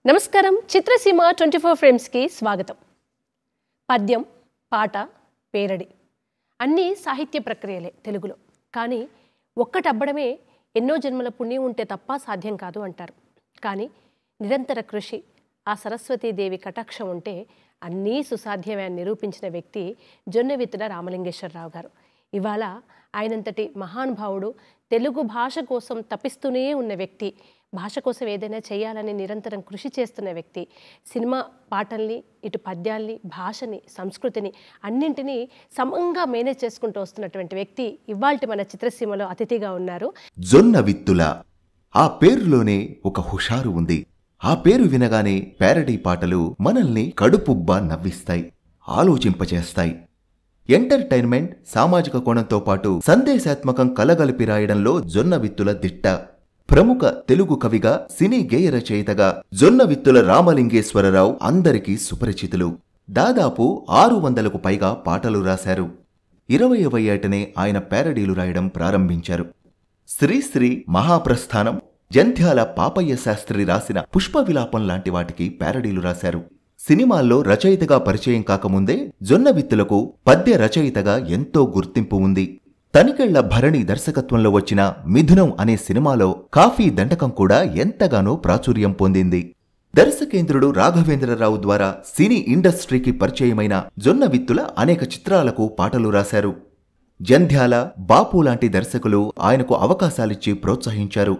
నమస్కారం చిత్రసీమ 24 ఫ్రేమ్స్ కి స్వాగతం. పద్యం, పాట, పేరడి అన్నీ సాహిత్య ప్రక్రియలే తెలుగులో. కానీ ఒక్కటబ్బడమే ఎన్నో జన్మల పుణ్యం ఉంటే తప్ప సాధ్యం కాదు అంటారు. కానీ నిరంతర కృషి, ఆ సరస్వతీదేవి కటాక్షం ఉంటే అన్నీ సుసాధ్యమే అని నిరూపించిన వ్యక్తి జొన్నవిత్తుల రామలింగేశ్వరరావు గారు. ఇవాళ ఆయనంతటి మహానుభావుడు, తెలుగు భాష కోసం తపిస్తూనే ఉన్న వ్యక్తి, భాష కోసం ఏదైనా చేయాలని నిరంతరం కృషి చేస్తున్న వ్యక్తి, సినిమా పాటల్ని, ఇటు పద్యాల్ని, భాషని, సంస్కృతిని అన్నింటినీ సమంగా మేనేజ్ చేసుకుంటూ వస్తున్నటువంటి వ్యక్తి ఇవాల్టి మన చిత్రసీమలో అతిథిగా ఉన్నారు. జొన్నవిత్తుల. ఆ పేరులోనే ఒక హుషారు ఉంది. ఆ పేరు వినగానే ప్యారడీ పాటలు మనల్ని కడుపుబ్బా నవ్విస్తాయి, ఆలోచింపచేస్తాయి. ఎంటర్టైన్మెంట్, సామాజిక కోణంతో పాటు సందేశాత్మకం కలగలిపి రాయడంలో జొన్నవిత్తుల దిట్ట. ప్రముఖ తెలుగు కవిగా, సినీ గేయ రచయితగా జొన్నవిత్తుల రామలింగేశ్వరరావు అందరికీ సుపరిచితులు. దాదాపు 600కు పైగా పాటలు రాశారు. 20వ ఏటనే ఆయన ప్యారడీలు రాయడం ప్రారంభించారు. శ్రీశ్రీ మహాప్రస్థానం, జంధ్యాల పాపయ్య శాస్త్రి రాసిన పుష్పవిలాపం లాంటి వాటికి ప్యారడీలు రాశారు. సినిమాల్లో రచయితగా పరిచయం కాకముందే జొన్నవిత్తులకు పద్య రచయితగా ఎంతో గుర్తింపు ఉంది. తనికెళ్ల భరణి దర్శకత్వంలో వచ్చిన మిథునం అనే సినిమాలో కాఫీ దండకం కూడా ఎంతగానో ప్రాచుర్యం పొందింది. దర్శకేంద్రుడు రాఘవేంద్రరావు ద్వారా సినీ ఇండస్ట్రీకి పరిచయమైన జొన్నవిత్తుల అనేక చిత్రాలకు పాటలు రాశారు. జంధ్యాల, బాపు లాంటి దర్శకులు ఆయనకు అవకాశాలిచ్చి ప్రోత్సహించారు.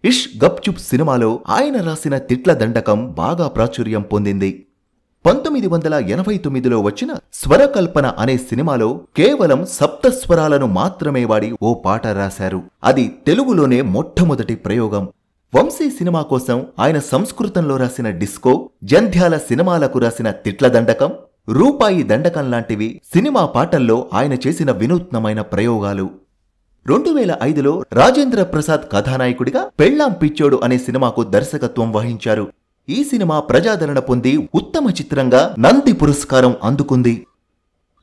ఇష్ గప్చుప్ సినిమాలో ఆయన రాసిన తిట్ల దండకం బాగా ప్రాచుర్యం పొందింది. 1989లో వచ్చిన స్వరకల్పన అనే సినిమాలో కేవలం సప్తస్వరాలను మాత్రమే వాడి ఓ పాట రాశారు. అది తెలుగులోనే మొట్టమొదటి ప్రయోగం. వంశీ సినిమా కోసం ఆయన సంస్కృతంలో రాసిన డిస్కో, జంధ్యాల సినిమాలకు రాసిన తిట్ల దండకం, రూపాయి దండకం లాంటివి సినిమా పాటల్లో ఆయన చేసిన వినూత్నమైన ప్రయోగాలు. 2005లో రాజేంద్ర ప్రసాద్ కథానాయకుడిగా పెళ్ళాం పిచ్చోడు అనే సినిమాకు దర్శకత్వం వహించారు. ఈ సినిమా ప్రజాదరణ పొంది ఉత్తమ చిత్రంగా నంది పురస్కారం అందుకుంది.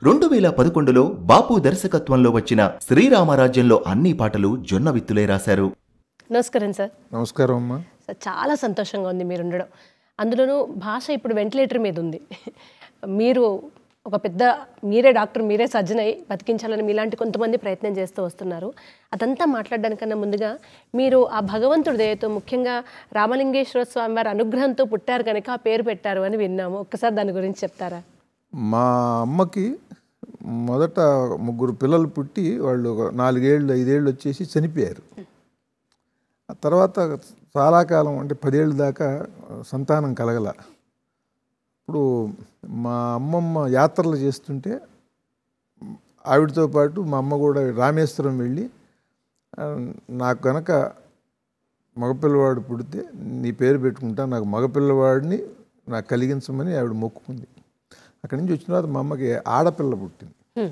2011లో బాపు దర్శకత్వంలో వచ్చిన శ్రీరామరాజ్యంలో అన్ని పాటలు జొన్నవిత్తులే రాశారు. నమస్కారం సార్. నమస్కారం అమ్మా. సార్, చాలా సంతోషంగా ఉంది మీరు ఉండడం. అందులోనూ భాష ఇప్పుడు వెంటిలేటర్ మీద ఉంది. మీరు ఒక పెద్ద, మీరే డాక్టర్, మీరే సర్జన్ అయి బతికించాలని మీలాంటి కొంతమంది ప్రయత్నం చేస్తూ వస్తున్నారు. అదంతా మాట్లాడడానికన్నా ముందుగా మీరు ఆ భగవంతుడి దయతో, ముఖ్యంగా రామలింగేశ్వర స్వామి వారి అనుగ్రహంతో పుట్టారు కనుక ఆ పేరు పెట్టారు అని విన్నాము. ఒక్కసారి దాని గురించి చెప్తారా? మా అమ్మకి మొదట 3 పిల్లలు పుట్టి వాళ్ళు 4 ఏళ్ళు 5 ఏళ్ళు వచ్చేసి చనిపోయారు. ఆ తర్వాత చాలా కాలం, అంటే 10 ఏళ్ళ దాకా సంతానం కలగల. ఇప్పుడు మా అమ్మమ్మ యాత్రలు చేస్తుంటే ఆవిడతో పాటు మా అమ్మ కూడా రామేశ్వరం వెళ్ళి, నాకు కనుక మగపిల్లవాడు పుడితే నీ పేరు పెట్టుకుంటా, నాకు మగపిల్లవాడిని నాకు కలిగించమని ఆవిడ మొక్కుకుంది. అక్కడి నుంచి వచ్చిన తర్వాత మా అమ్మకి ఆడపిల్ల పుట్టింది.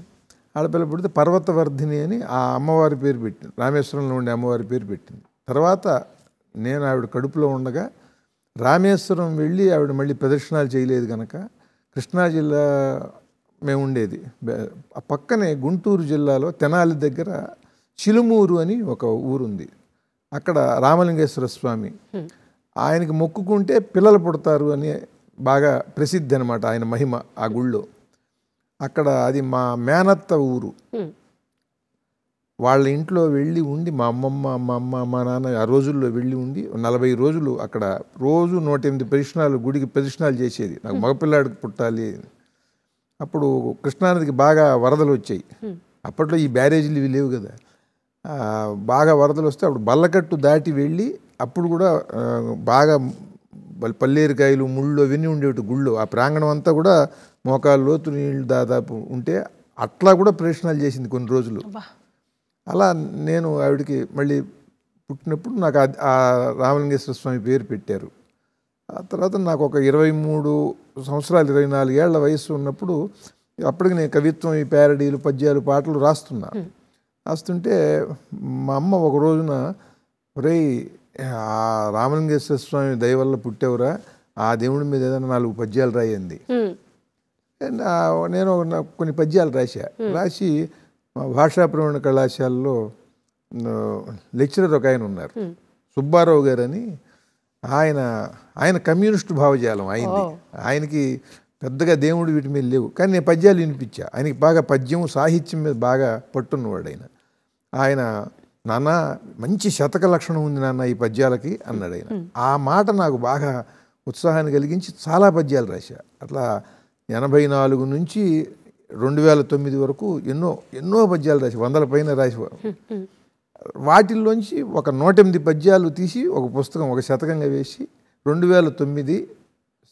ఆడపిల్ల పుడితే పర్వతవర్ధిని అని ఆ అమ్మవారి పేరు పెట్టింది, రామేశ్వరంలో ఉండే అమ్మవారి పేరు పెట్టింది. తర్వాత నేను ఆవిడ కడుపులో ఉండగా రామేశ్వరం వెళ్ళి ఆవిడ మళ్ళీ ప్రదర్శనలు చేయలేదు కనుక కృష్ణా జిల్లా మేము ఉండేది. ఆ పక్కనే గుంటూరు జిల్లాలో తెనాలి దగ్గర చిలుమూరు అని ఒక ఊరుంది. అక్కడ రామలింగేశ్వర స్వామి, ఆయనకి మొక్కుకుంటే పిల్లలు పుడతారు అని బాగా ప్రసిద్ధి అనమాట ఆయన మహిమ ఆ గుళ్ళో. అక్కడ అది మా మేనత్త ఊరు. వాళ్ళ ఇంట్లో వెళ్ళి ఉండి మా అమ్మమ్మ, మా అమ్మ, మా నాన్న ఆ రోజుల్లో వెళ్ళి ఉండి 40 రోజులు అక్కడ రోజు 108 ప్రదక్షిణాలు, గుడికి ప్రదక్షిణాలు చేసేది. నాకు మగపిల్లాడికి పుట్టాలి. అప్పుడు కృష్ణానదికి బాగా వరదలు వచ్చాయి. అప్పట్లో ఈ బ్యారేజీలు ఇవి లేవు కదా. బాగా వరదలు వస్తే అప్పుడు బల్లకట్టు దాటి వెళ్ళి, అప్పుడు కూడా బాగా పల్లేరుకాయలు, ముళ్ళు అవన్నీ ఉండేవి గుళ్ళు. ఆ ప్రాంగణం అంతా కూడా మోకాలు లోతు నీళ్ళు దాదాపు ఉంటే అట్లా కూడా ప్రదక్షిణాలు చేసింది కొన్ని రోజులు. అలా నేను ఆవిడకి మళ్ళీ పుట్టినప్పుడు నాకు ఆ రామలింగేశ్వర స్వామి పేరు పెట్టారు. ఆ తర్వాత నాకు ఒక 23 సంవత్సరాలు 24 ఏళ్ల వయసు ఉన్నప్పుడు, అప్పటికి నేను కవిత్వం, ఈ ప్యారడీలు, పద్యాలు, పాటలు రాస్తుంటే మా అమ్మ ఒక రోజున, ఒరేయ్ ఆ రామలింగేశ్వర స్వామి దయ వల్ల పుట్టేవరా, ఆ దేవుడి మీద ఏదైనా 4 పద్యాలు రాయింది. నేను కొన్ని పద్యాలు రాసి భాషా ప్రవీణ కళాశాలలో లెక్చరర్ ఒక ఆయన ఉన్నారు, సుబ్బారావు గారు అని. ఆయన ఆయన కమ్యూనిస్టు భావజాలం అయింది. ఆయనకి పెద్దగా దేవుడు వీటి మీద లేవు, కానీ నేను పద్యాలు వినిపించా. ఆయనకి బాగా పద్యం సాహిత్యం మీద బాగా పట్టున్నవాడు ఆయన. ఆయన నాన్న మంచి శతక లక్షణం ఉంది నాన్న ఈ పద్యాలకి అన్నాడు ఆయన. ఆ మాట నాకు బాగా ఉత్సాహాన్ని కలిగించి చాలా పద్యాలు రాశా. అట్లా 84 నుంచి 2009 వరకు ఎన్నో పద్యాలు రాసి 100 పైన రాసి, వాటిల్లోంచి ఒక 108 పద్యాలు తీసి ఒక పుస్తకం, ఒక శతకంగా వేసి 2009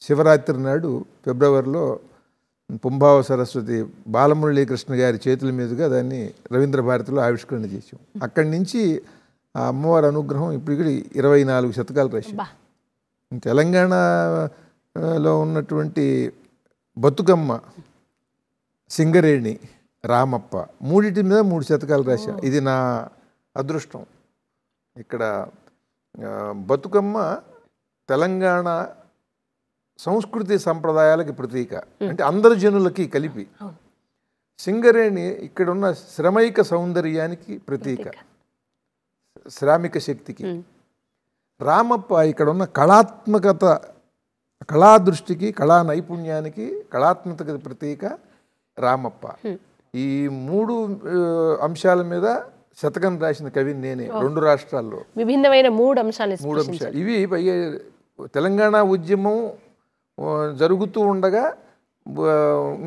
శివరాత్రి నాడు ఫిబ్రవరిలో పుంభావ సరస్వతి బాలమురళీకృష్ణ గారి చేతుల మీదుగా దాన్ని రవీంద్ర భారతిలో ఆవిష్కరణ చేసాం. అక్కడి నుంచి ఆ అమ్మవారి అనుగ్రహం ఇప్పుడు 24 శతకాలు రాశాం. తెలంగాణలో ఉన్నటువంటి బతుకమ్మ, సింగరేణి, రామప్ప మూడింటి మీద 3 శతకాలు రాశా. ఇది నా అదృష్టం. ఇక్కడ బతుకమ్మ తెలంగాణ సంస్కృతి సంప్రదాయాలకి ప్రతీక, అంటే అందరు జనులకి కలిపి. సింగరేణి ఇక్కడున్న శ్రమైక సౌందర్యానికి ప్రతీక, శ్రామిక శక్తికి. రామప్ప ఇక్కడున్న కళాత్మకత, కళాదృష్టికి, కళా నైపుణ్యానికి, కళాత్మకత ప్రతీక రామప్ప. ఈ 3 అంశాల మీద శతకం రాసిన కవిని నేనే. 2 రాష్ట్రాల్లో విభిన్నమైన 3 అంశాలు. ఇవి తెలంగాణ ఉద్యమం జరుగుతూ ఉండగా,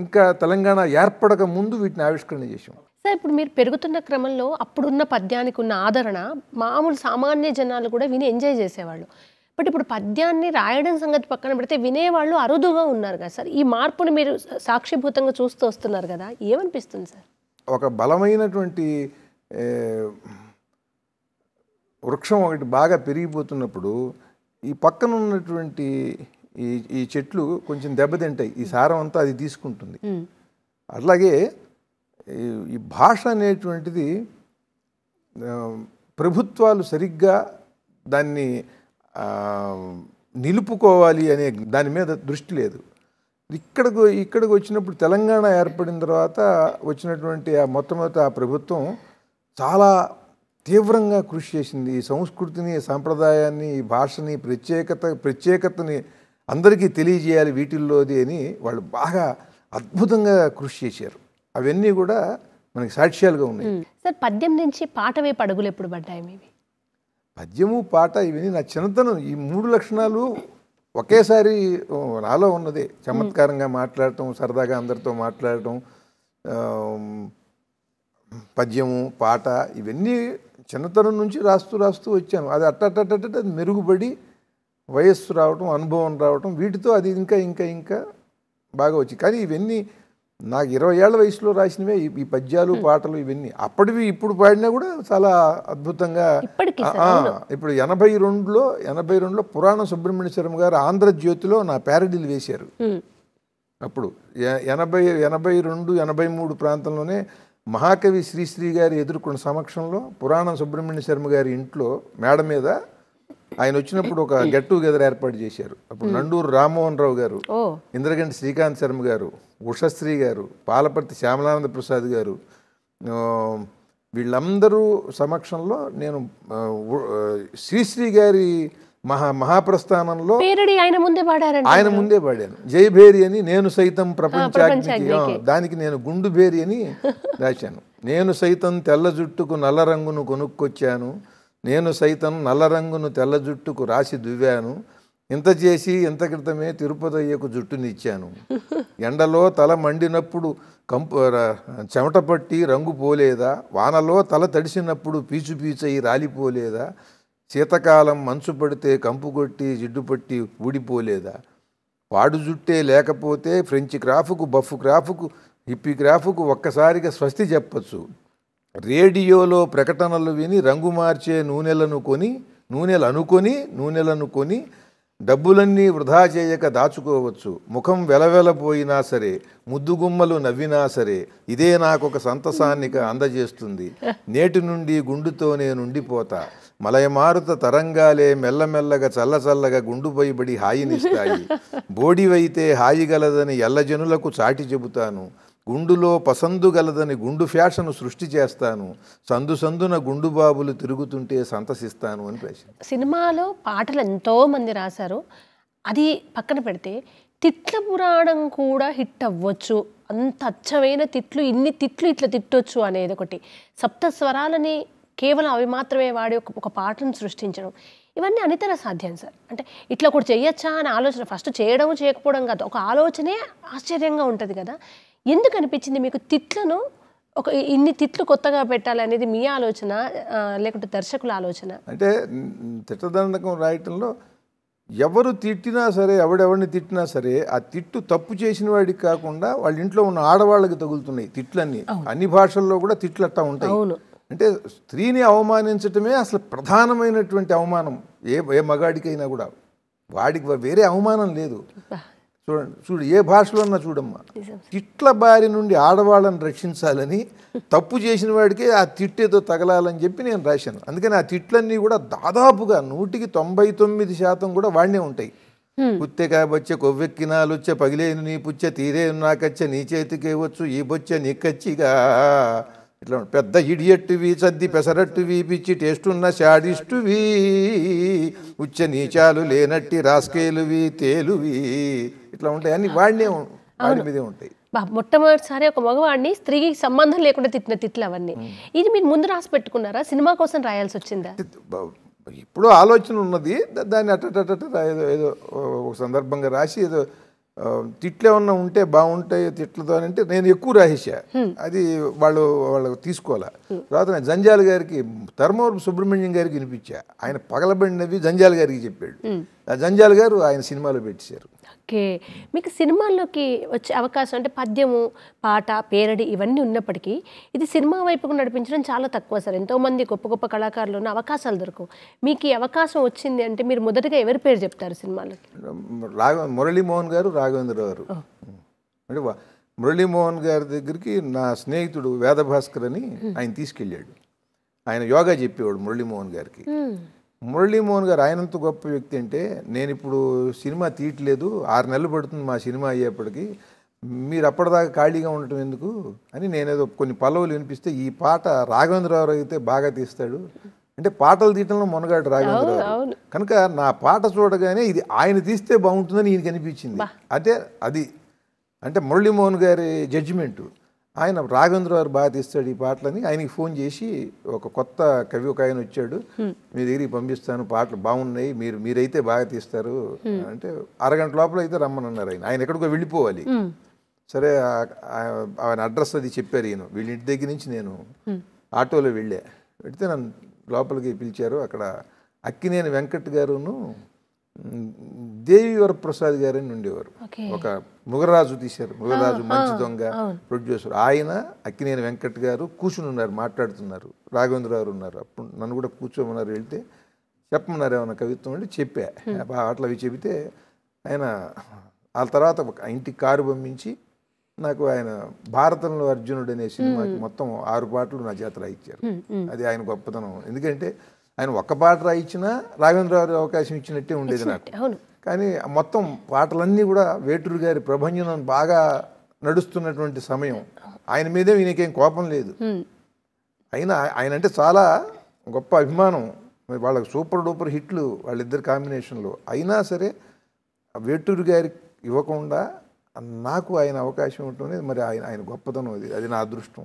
ఇంకా తెలంగాణ ఏర్పడక ముందు వీటిని ఆవిష్కరణ చేసాం. సార్, ఇప్పుడు మీరు పెరుగుతున్న క్రమంలో అప్పుడున్న పద్యానికి ఉన్న ఆదరణ మామూలు సామాన్య జనాలు కూడా విని ఎంజాయ్ చేసేవాళ్ళు. బట్ ఇప్పుడు పద్యాన్ని రాయడం సంగతి పక్కన పెడితే వినేవాళ్ళు అరుదుగా ఉన్నారు కదా సార్. ఈ మార్పుని మీరు సాక్షిభూతంగా చూస్తూ వస్తున్నారు కదా, ఏమనిపిస్తుంది సార్? ఒక బలమైనటువంటి వృక్షం ఒకటి బాగా పెరిగిపోతున్నప్పుడు ఈ పక్కన ఉన్నటువంటి ఈ చెట్లు కొంచెం దెబ్బతింటాయి, ఈ సారం అంతా అది తీసుకుంటుంది. అట్లాగే ఈ భాష అనేటువంటిది ప్రభుత్వాలు సరిగ్గా దాన్ని నిలుపుకోవాలి అనే దాని మీద దృష్టి లేదు. ఇక్కడికి వచ్చినప్పుడు తెలంగాణ ఏర్పడిన తర్వాత వచ్చినటువంటి మొట్టమొదటి ఆ ప్రభుత్వం చాలా తీవ్రంగా కృషి చేసింది. ఈ సంస్కృతిని, సాంప్రదాయాన్ని, ఈ భాషని, ప్రత్యేకతని అందరికీ తెలియజేయాలి వీటిల్లోది అని వాళ్ళు బాగా అద్భుతంగా కృషి చేశారు. అవన్నీ కూడా మనకి సాక్ష్యాలుగా ఉన్నాయి. సార్, పద్యం నుంచి పాట వైపు అడుగులు ఎప్పుడు పడ్డాయి మీవి? పద్యము, పాట ఇవన్నీ నా చిన్నతనం. ఈ 3 లక్షణాలు ఒకేసారి నాలో ఉన్నదే. చమత్కారంగా మాట్లాడటం, సరదాగా అందరితో మాట్లాడటం, పద్యము, పాట ఇవన్నీ చిన్నతనం నుంచి రాస్తూ వచ్చాను. అది అట్ట మెరుగుపడి వయస్సు రావటం, అనుభవం రావటం, వీటితో అది ఇంకా బాగా వచ్చి. కానీ ఇవన్నీ నాకు 20 ఏళ్ల వయసులో రాసినవే ఈ పద్యాలు, పాటలు ఇవన్నీ. అప్పటివి ఇప్పుడు పాడినా కూడా చాలా అద్భుతంగా. ఇప్పుడు 82లో పురాణ సుబ్రహ్మణ్య శర్మ గారు ఆంధ్రజ్యోతిలో నా ప్యారడీలు వేశారు. అప్పుడు 82, 83 ప్రాంతంలోనే మహాకవి శ్రీశ్రీ గారి ఎదుర్కొన్న సమక్షంలో పురాణ సుబ్రహ్మణ్య శర్మ గారి ఇంట్లో మేడ మీద ఆయన వచ్చినప్పుడు ఒక గెట్ టుగెదర్ ఏర్పాటు చేశారు. అప్పుడు నండూరు రామ్మోహన్ రావు గారు, ఇంద్రగంటి శ్రీకాంత్ శర్మ గారు, ఉషశ్రీ గారు, పాలపర్తి శ్యామలానంద ప్రసాద్ గారు, వీళ్ళందరూ సమక్షంలో నేను శ్రీశ్రీ గారి మహాప్రస్థానంలో ఆయన ముందే పాడాను. జయభేరి అని, నేను సైతం ప్రపంచాగ్నికి, దానికి నేను గుండు భేరి అని రాశాను. నేను సైతం తెల్ల జుట్టుకు నల్ల రంగును కొనుక్కొచ్చాను, నేను సైతం నల్ల రంగును తెల్ల జుట్టుకు రాసి దువ్వాను, ఇంత చేసి ఇంత క్రితమే తిరుపతయ్యకు జుట్టునిచ్చాను, ఎండలో తల మండినప్పుడు చెమట పట్టి రంగు పోలేదా, వానలో తల తడిసినప్పుడు పీచు పీచయి రాలిపోలేదా, శీతకాలం మంచు పడితే కంపు కొట్టి జిడ్డు పట్టి ఊడిపోలేదా, వాడు జుట్టే లేకపోతే ఫ్రెంచ్ క్రాఫ్కు, బఫ్ క్రాఫ్కు, హిప్పీ క్రాఫ్కు ఒక్కసారిగా స్వస్తి చెప్పచ్చు, రేడియోలో ప్రకటనలు విని రంగు మార్చే నూనెలను కొని డబ్బులన్నీ వృధా చేయక దాచుకోవచ్చు, ముఖం వెలవెలపోయినా సరే, ముద్దుగుమ్మలు నవ్వినా సరే, ఇదే నాకొక సంతసాన్నిక అందజేస్తుంది, నేటి నుండి గుండుతో నేనుండిపోతా, మలయమారుత తరంగాలే మెల్లమెల్లగా చల్లచల్లగా గుండుపైబడి హాయినిస్తాయి, బోడివైతే హాయిగలదని ఎల్లజనులకు చాటి చెబుతాను, గుండులో పసందు గలదని గుండు ఫ్యాషన్ సృష్టి చేస్తాను, సందు సందున గుండు బాబులు తిరుగుతుంటే సంతసిస్తాను అని రాశాను. సినిమాలో పాటలు ఎంతో మంది రాశారు. అది పక్కన పెడితే తిట్ల పురాణం కూడా హిట్ అవ్వచ్చు, అంత అచ్చమైన తిట్లు, ఇన్ని తిట్లు ఇట్లా తిట్టొచ్చు అనేది ఒకటి. సప్త స్వరాలని కేవలం అవి మాత్రమే వాడి ఒక పాటను సృష్టించడం, ఇవన్నీ అనితర సాధ్యం సార్. అంటే ఇట్లా ఒకటి చేయొచ్చా అని ఆలోచన, ఫస్ట్ చేయడం చేయకపోవడం కాదు, ఒక ఆలోచనే ఆశ్చర్యంగా ఉంటుంది కదా. ఎందుకు అనిపించింది మీకు తిట్లను ఇన్ని తిట్లు కొత్తగా పెట్టాలనేది మీ ఆలోచన, లేకుంటే దర్శకుల ఆలోచన? అంటే తిట్టదండకం రాయటంలో ఎవరు తిట్టినా సరే, ఎవడెవరిని తిట్టినా సరే, ఆ తిట్టు తప్పు చేసిన వాడికి కాకుండా వాళ్ళ ఇంట్లో ఉన్న ఆడవాళ్ళకి తగులుతున్నాయి తిట్లన్నీ. అన్ని భాషల్లో కూడా తిట్లు అట్టా ఉంటాయి. అంటే స్త్రీని అవమానించటమే అసలు ప్రధానమైనటువంటి అవమానం ఏ మగాడికైనా కూడా. వాడికి వేరే అవమానం లేదు. చూడు ఏ భాషలో అన్నా చూడమ్మా, తిట్ల బారి నుండి ఆడవాళ్ళని రక్షించాలని తప్పు చేసిన వాడికి ఆ తిట్టేదో తగలాలని చెప్పి నేను రాశాను. అందుకని ఆ తిట్లన్నీ కూడా దాదాపుగా 99% కూడా వాడినే ఉంటాయి. కుత్తె కాబొచ్చే కొవ్వెక్కినాలుచ్చే పగిలేను నీ పుచ్చే తీరేను నాకచ్చే నీ చేతికే వచ్చు ఈ బొచ్చే నీకచ్చిగా, ఇట్లా పెద్ద ఇడియట్టువి సద్ది పెసరట్టువి పిచ్చి టేస్టున్న శాడిస్టువి ఉచ్చ నీచాలు లేనట్టి రాస్కేలువి తేలువి, ఇట్లా ఉంటాయి. అన్ని వాడి మీదే ఉంటాయి. మొట్టమొదటిసారి ఒక మగవాడిని స్త్రీకి సంబంధం లేకుండా తిట్టిన తిట్లు అవన్నీ. ఇది మీరు ముందు రాసి పెట్టుకున్నారా, సినిమా కోసం రాయాల్సి వచ్చిందా? ఇప్పుడు ఆలోచన ఉన్నది, దాన్ని ఏదో ఒక సందర్భంగా రాసి ఏదో తిట్లు ఏమన్నా ఉంటే బాగుంటాయి తిట్లతో అంటే నేను ఎక్కువ రాసేసా. అది వాళ్ళు తీసుకోవాలా. తర్వాత నేను జంజాల గారికి, ధర్మవరపు సుబ్రహ్మణ్యం గారికి వినిపించా. ఆయన పగలబడినవి జంజాల గారికి చెప్పాడు. ఆ జంజాల గారు ఆయన సినిమాలో పెట్టేశారు. ఓకే, మీకు సినిమాల్లోకి వచ్చే అవకాశం అంటే పద్యము, పాట, పేరడి ఇవన్నీ ఉన్నప్పటికీ ఇది సినిమా వైపుకు నడిపించడం చాలా తక్కువ సార్. ఎంతోమంది గొప్ప గొప్ప కళాకారులు ఉన్న అవకాశాలు దొరకవు. మీకు ఈ అవకాశం వచ్చింది అంటే మీరు మొదటగా ఎవరి పేరు చెప్తారు సినిమాలకి? మురళీమోహన్ గారు, రాఘవేంద్రరావు గారు. అంటే మురళీమోహన్ గారి దగ్గరికి నా స్నేహితుడు వేదభాస్కర్ అని ఆయన తీసుకెళ్ళాడు. ఆయన యోగా చెప్పేవాడు మురళీమోహన్ గారికి. మురళీమోహన్ గారు ఆయనంత గొప్ప వ్యక్తి అంటే, నేను ఇప్పుడు సినిమా తీయట్లేదు, 6 నెలలు పడుతుంది మా సినిమా అయ్యేప్పటికి, మీరు అప్పటిదాకా ఖాళీగా ఉండటం ఎందుకు అని నేనేదో కొన్ని పల్లవులు వినిపిస్తే, ఈ పాట రాఘవేంద్రరావు అయితే బాగా తీస్తాడు అంటే, పాటలు తీయటంలో మొనగాడు రాఘవేంద్రరావు కనుక నా పాట చూడగానే ఇది ఆయన తీస్తే బాగుంటుందని ఈయనకి అనిపించింది. అది అంటే మురళీమోహన్ గారి జడ్జిమెంటు. ఆయన రాఘవేంద్రరావు బాగా తీస్తాడు ఈ పాటలని ఆయనకి ఫోన్ చేసి, ఒక కొత్త కవి ఒక ఆయన వచ్చాడు, మీ దగ్గరికి పంపిస్తాను, పాటలు బాగున్నాయి, మీరైతే బాగా తీస్తారు అంటే, అరగంట లోపల అయితే రమ్మనన్నారు. ఆయన ఎక్కడికో వెళ్ళిపోవాలి. సరే ఆయన అడ్రస్ అది చెప్పారు. ఈయన వీళ్ళ ఇంటి దగ్గర నుంచి నేను ఆటోలో వెళ్తే నన్ను లోపలికి పిలిచారు. అక్కడ అక్కినేని వెంకట్ గారును దేవి వరప్రసాద్ గారని ఉండేవారు. ఒక ముగరాజు తీశారు, ముగరాజు మంచి దొంగ ప్రొడ్యూసర్. ఆయన, అక్కినేని వెంకట్ గారు కూర్చుని ఉన్నారు, మాట్లాడుతున్నారు. రాఘవేంద్రరావు ఉన్నారు. అప్పుడు నన్ను కూడా కూర్చోమన్నారు. వెళ్తే చెప్పమన్నారు ఏమన్నా కవిత్వం అంటే చెప్పా. అట్లా అవి చెబితే ఆయన ఆ తర్వాత ఇంటికి కారు పంపించి నాకు ఆయన భారతంలో అర్జునుడు అనే సినిమాకి మొత్తం 6 పాటలు నా చేత రాయించారు. అది ఆయన గొప్పతనం. ఎందుకంటే ఆయన ఒక్క పాట రాయించినా రాఘవేంద్రరావు అవకాశం ఇచ్చినట్టే ఉండేది నాకు. కానీ మొత్తం పాటలన్నీ కూడా వేటూరు గారి ప్రభంజనం బాగా నడుస్తున్నటువంటి సమయం. ఆయన మీదే ఈయనకేం కోపం లేదు. ఆయన అంటే చాలా గొప్ప అభిమానం. వాళ్ళకి సూపర్ డూపర్ హిట్లు వాళ్ళిద్దరు కాంబినేషన్లో. అయినా సరే వేటూరు గారికి ఇవ్వకుండా నాకు ఆయన అవకాశం ఉంటుంది. మరి ఆయన గొప్పతనం అది నా అదృష్టం.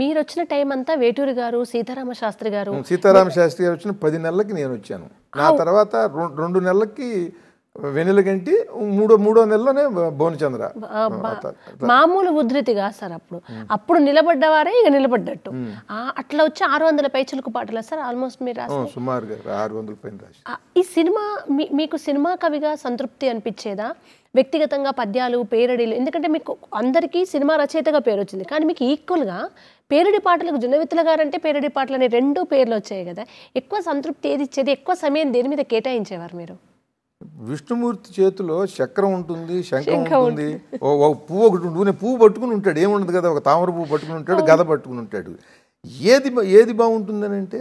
మీరు వచ్చిన టైం అంతా వేటూరి గారు, సీతారామ శాస్త్రి గారు వచ్చిన 10 నెలలకి నేను వచ్చాను. నా తర్వాత 2 నెలలకి వెన్నెల గంటి, మూడో నెలలోనే భువనచంద్ర. మామూలు ఉధృతి కాదు సార్. అప్పుడు నిలబడ్డవారే ఇక నిలబడ్డట్టు. అట్లా వచ్చి 600 పైచలకు పాటలు సార్ ఆల్మోస్ట్ మీరు రాశారు. సుమారుగా 600 పైన రాసి. ఈ సినిమా మీకు సినిమా కవిగా సంతృప్తి అనిపించేదా, వ్యక్తిగతంగా పద్యాలు, పేరడీలు? ఎందుకంటే మీకు అందరికీ సినిమా రచయితగా పేరు వచ్చింది, కానీ మీకు ఈక్వల్గా పేరడి పాటలకు జునవిత్తుల గారంటే పేరడి పాటలు అనే 2 పేర్లు వచ్చాయి కదా. ఎక్కువ సంతృప్తి ఏది ఇచ్చేది, ఎక్కువ సమయం దేని మీద కేటాయించేవారు మీరు? విష్ణుమూర్తి చేతిలో చక్రం ఉంటుంది, శంఖం ఉంటుంది, పువ్వు ఒకటి ఉంటుంది. పువ్వు పట్టుకుని ఉంటాడు, ఏముండదు కదా, ఒక తామర పువ్వు పట్టుకుని ఉంటాడు, గద పట్టుకుని ఉంటాడు. ఏది బాగుంటుందని అంటే